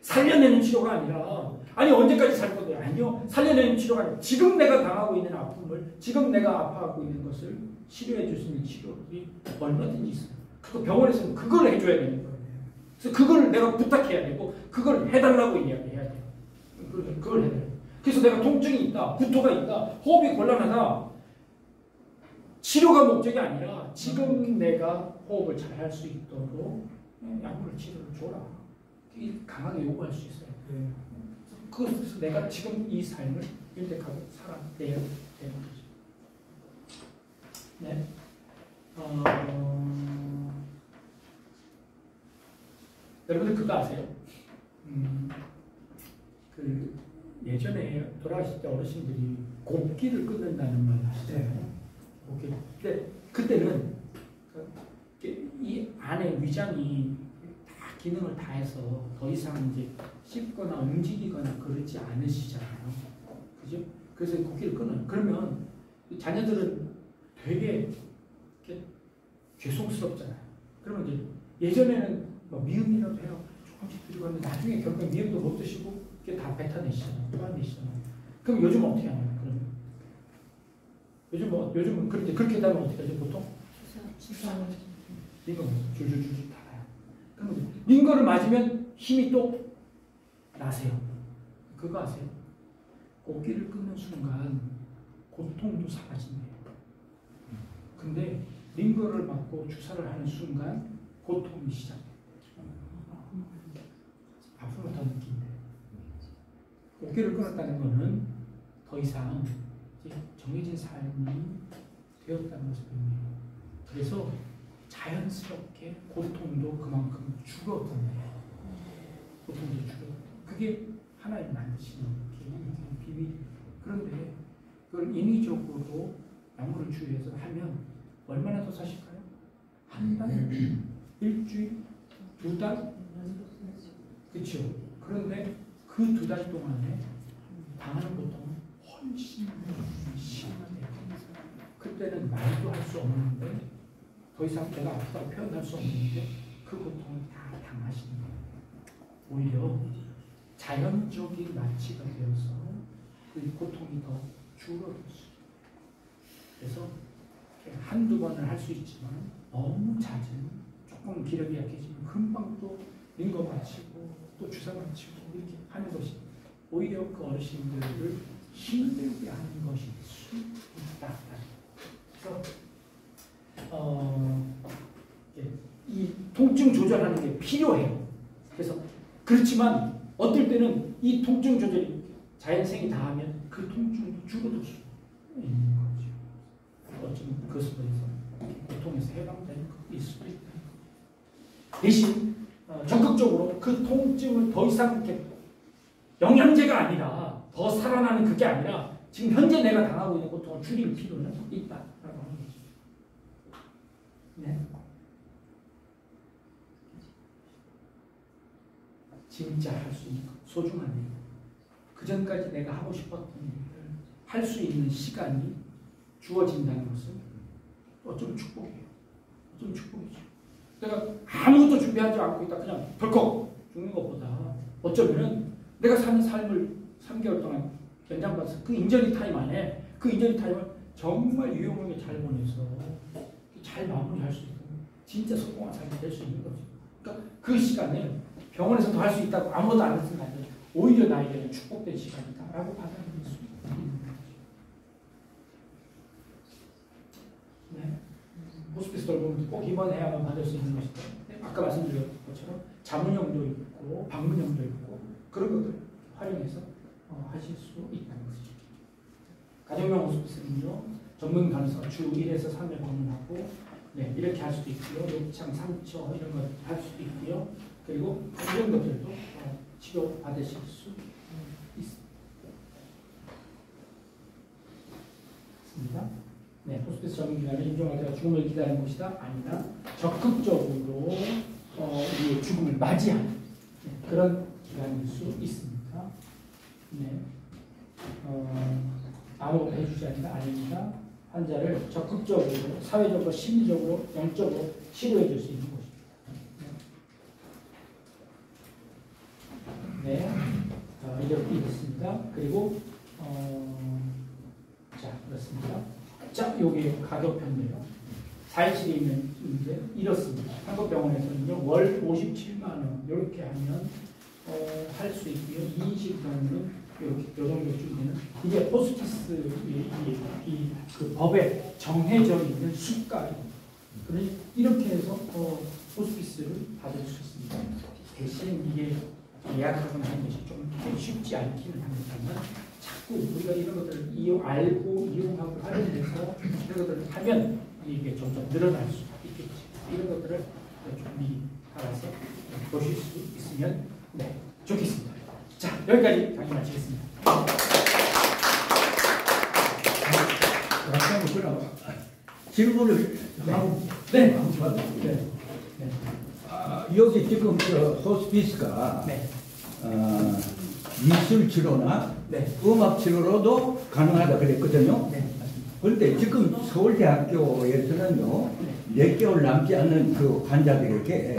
살려내는 치료가 아니라 아니 언제까지 살 건데요? 아니요. 살려내는 치료가 아니라 지금 내가 당하고 있는 아픔을, 지금 내가 아파하고 있는 것을 치료해 줄 수 있는 치료들이 얼마든지 있어요. 그 병원에서는 그걸 해줘야 되는 거예요. 그래서 그걸 내가 부탁해야 되고 그걸 해달라고 이야기해야 돼요. 그걸 해야 돼요. 그래서 내가 통증이 있다, 구토가 있다, 호흡이 곤란하다. 치료가 목적이 아니라 지금 내가 호흡을 잘 할 수 있도록 약물 치료를 줘라. 강하게 요구할 수 있어요. 그래서 내가 지금 이 삶을 윤택하게 살아내야 되는 거죠. 네. 여러분들 그거 아세요? 그 예전에 돌아가실 때 어르신들이 곱기를 끊는다는 말 하시잖아요. 곱기. 근데 그때는 이 안에 위장이 다 기능을 다해서 더 이상 이제 씹거나 움직이거나 그러지 않으시잖아요. 그죠? 그래서 고기를 끊어요. 그러면 이 자녀들은 되게 이렇게 죄송스럽잖아요. 그러면 이제 예전에는 뭐 미음이라도 해요. 조금씩 드리고 하는데 나중에 결국 미음도 못 드시고 이게 다 뱉어내시잖아요. 토해내시잖아요. 그럼 요즘 어떻게 하나요? 그러면 요즘은 그렇게 되면 어떻게 하죠? 보통 링거 줄줄줄줄 달아요. 그러면 링거를 맞으면 힘이 또 나세요. 그거 아세요? 고기를 끊는 순간 고통도 사라진대요. 근데 링거를 맞고 주사를 하는 순간 고통이 시작돼요. 앞으로 더 느낀대요. 고기를 끊었다는 것은 더 이상 이제 정해진 삶이 되었다는 것을 의미해요. 그래서 자연스럽게 고통도 그만큼 줄어드네요. 고통도 줄어. 그게 하나님 만드시는 비밀이에요. 그런데 그걸 인위적으로 약물을 주의해서 하면 얼마나 더 사실까요? 한 달? 일주일? 2달? 그렇죠. 그런데 그 2달 동안에 당하는 고통은 훨씬 심하대요. 그때는 말도 할 수 없는데 더 이상 내가 아프다고 표현할 수 없는데 그 고통을 다 당하시는 거예요. 오히려 자연적인 마취가 되어서 그 고통이 더 줄어들었어요. 그래서 한두 번을 할 수 있지만 너무 잦은 조금 기력이 약해지면 금방 또 링거 맞히고 또 주사 맞히고 이렇게 하는 것이 오히려 그 어르신들을 힘들게 하는 것일 수 있다. 그래서 이 통증 조절하는 게 필요해요. 그래서 그렇지만 어떨 때는 이 통증 조절이 자연생이 닿으면 그 통증도 줄어들 수 있는 거죠. 어쩌면 그것을 통해서 고통에서 해방되는 것일 수도 있다. 대신 적극적으로 그 통증을 더 이상 이렇게 영양제가 아니라 더 살아나는 그게 아니라 지금 현재 내가 당하고 있는 고통을 줄일 필요는 있다라고 하는 거죠. 네. 진짜 할 수 있는 것, 소중한 일. 그 전까지 내가 하고 싶었던 일을 할 수 있는 시간이 주어진다는 것은 어쩌면 축복이에요. 어쩌면 축복이죠. 내가 아무것도 준비하지 않고 있다 그냥 덜컥 죽는 것보다 어쩌면은 내가 사는 삶을 3개월 동안 연장받아서 그 인저리 타임 안에 그 인저리 타임을 정말 유용하게 잘 보내서 잘 마무리할 수 있고 진짜 성공한 삶이 될 수 있는 거죠. 그러니까 그 시간을 병원에서 더 할 수 있다고 아무것도 안 했을 거 아니에요. 오히려 나에게는 축복된 시간이다라고 받아들일 수 있는 거죠. 네. 호스피스 돌봄도 꼭 입원해야만 받을 수 있는 것이다. 아까 말씀드린 것처럼 자문형도 있고 방문형도 있고 그런 것들 활용해서 하실 수 있다는 것이죠. 가정용 호스피스는요 전문 간호사가 주 1에서 3일 방문하고 네, 이렇게 할 수도 있고요. 욕창, 상처 이런 걸 할 수도 있고요. 그리고 이런 것들도 치료 받으실 수 있습니다. 네, 호스피스 적응 기간은 임종할 때가 죽음을 기다리는 곳이다? 아니다. 적극적으로 우리의 죽음을 맞이하는 네, 그런 기간일 수 있습니다. 네, 아무것도 해주지 않는다? 아닙니다. 환자를 적극적으로, 사회적으로, 심리적으로, 영적으로 치료해 줄 수 있는 곳입니다. 네, 이렇게 있습니다. 그리고 자, 그렇습니다. 자, 여기 가격표인데요. 4일치에 있는데 이렇습니다. 한국병원에서는요, 월 57만 원 이렇게 하면 할 수 있고요. 20만원은 이렇게 요 정도 주면 이게 호스피스 그 법에 정해져 있는 수가입니다. 그러니 이렇게 해서 호스피스를 받을 수 있습니다. 대신 이게 예약하고 하는 것이 좀 쉽지 않기는 합니다만 자꾸 우리가 이런 것들을 알고 이용하고 활용해서 이런 것들을 하면 이게 점점 늘어날 수 있겠지. 이런 것들을 좀 미리 알아서 보실 수 있으면 네, 좋겠습니다. 자, 여기까지 강의 마치겠습니다. 질문을 하고 네. 네. 여기 지금 호스피스가 네. 미술 치료나 네. 음악 치료로도 가능하다 그랬거든요. 네. 그런데 지금 서울대학교에서는요, 4개월 남지 않는 그 환자들에게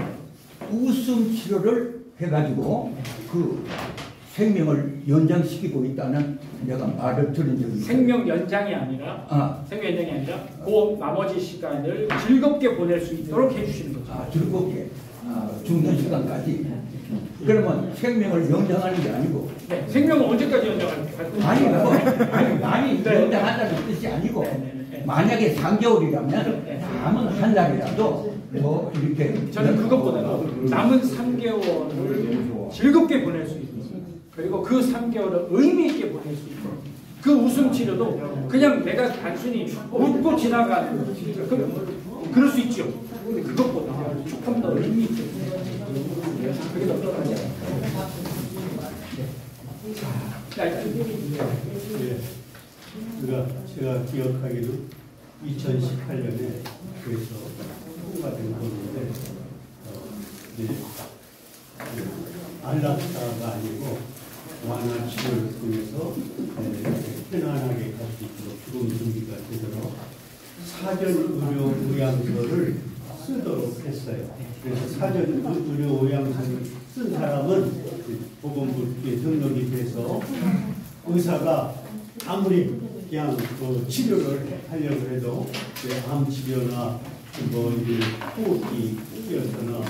웃음 치료를 해가지고 그 생명을 연장시키고 있다는 내가 말을 들은 적이 있어요. 생명 연장이 아니라 생명 연장이 아니라 그 나머지 시간을 즐겁게 보낼 수 있도록 해주시는 거죠. 즐겁게 죽는 시간까지. 그러면 생명을 연장하는 게 아니고. 네, 생명을 언제까지 연장할까요? 많이 네. 연장한다는 뜻이 아니고 네. 만약에 3개월이라면 남은 한 달이라도 더 이렇게. 저는 그것보다는 남은 3개월을 즐겁게 보낼 수 있도록, 그리고 그 3개월을 의미 있게 보낼 수 있도록, 그 웃음 치료도 그냥 내가 단순히 웃고 지나가는 그럴 수 있죠. 근데 그것보다 조금 더 의미 있게 그게 더 필요하지 않을까. 제가 기억하기로 2018년에 그래서 후보가 된 건데 안락사가 아니고 완화 치료를 통해서 편안하게 갈 수 있도록 죽음 준비가 되도록 사전 의료 의향서를 쓰도록 했어요. 그래서 사전 의료 의향서를 쓴 사람은 보건부에 등록이 돼서 의사가 아무리 그냥 그 치료를 하려고 해도 암 치료나 호흡기 뛰어서나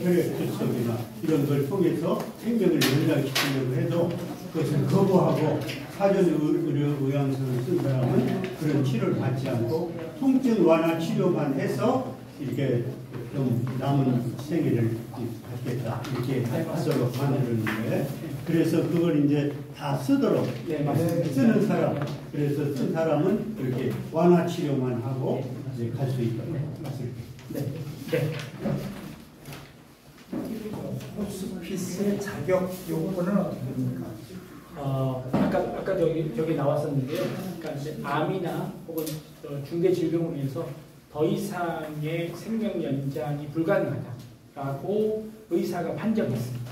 혈액 결석이나 이런 걸 통해서 생명을 연장시키려고 해도 그것을 거부하고 사전 의료 의향서를 쓴 사람은 그런 치료를 받지 않고 통증 완화 치료만 해서 이렇게 좀 남은 생애를 갖겠다 이렇게 하도록 만들었는데, 그래서 그걸 이제 다 쓰도록 쓰는 사람, 그래서 쓴 사람은 이렇게 완화 치료만 하고 이제 갈 수 있도록 네. 호스피스의 자격 요건은 어떻게 됩니까? 아까 저기 나왔었는데요. 그러니까 이제 암이나 혹은 중대 질병으로 인해서 더 이상의 생명 연장이 불가능하다라고 의사가 판정했습니다.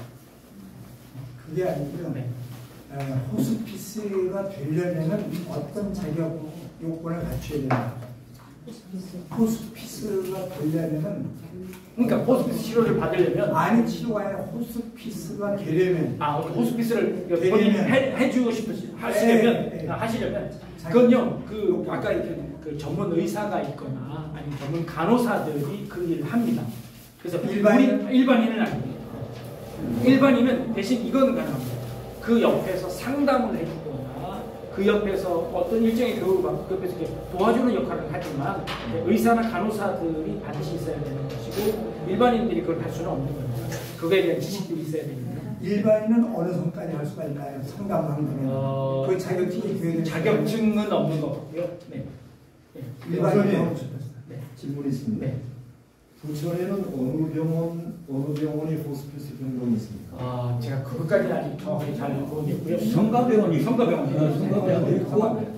그게 아니고요. 네. 호스피스가 되려면 어떤 자격 요건을 갖춰야 된다. 호스피스가 되려면, 그러니까 호스피스 치료를 받으려면 아니 치료가 아니라 호스피스가 되려면, 호스피스를 되려면. 본인이 해주고 하시려면 그건요, 아까 그 전문 의사가 있거나 아니면 전문 간호사들이 그 일을 합니다. 그래서 일반인은 아닙니다. 일반인은 대신 이건 가능합니다. 그 옆에서 상담을 해주거나 그 옆에서 어떤 일정의 그 옆에서 이렇게 도와주는 역할을 하지만 의사나 간호사들이 반드시 있어야 되는 것이고, 일반인들이 그걸 할 수는 없는 겁니다. 그거에 대한 지식도 있어야 됩니다. 일반인은 어느 선까지 할 수가 있나요? 상담하는 그 자격증이 되는 자격증은 없는 것 같고요. 네. 일반인은 질문이 있습니다. 네. 부천에는 어느 병원이 호스피스 병동이 있습니까? 제가 그것까지는 아직 정확하게 잘 모르겠고요. 성가병원이 있고,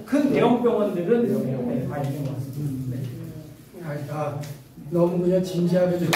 큰 대형 병원들은 다 있는 것 같습니다. 너무 그냥 진지하게 좀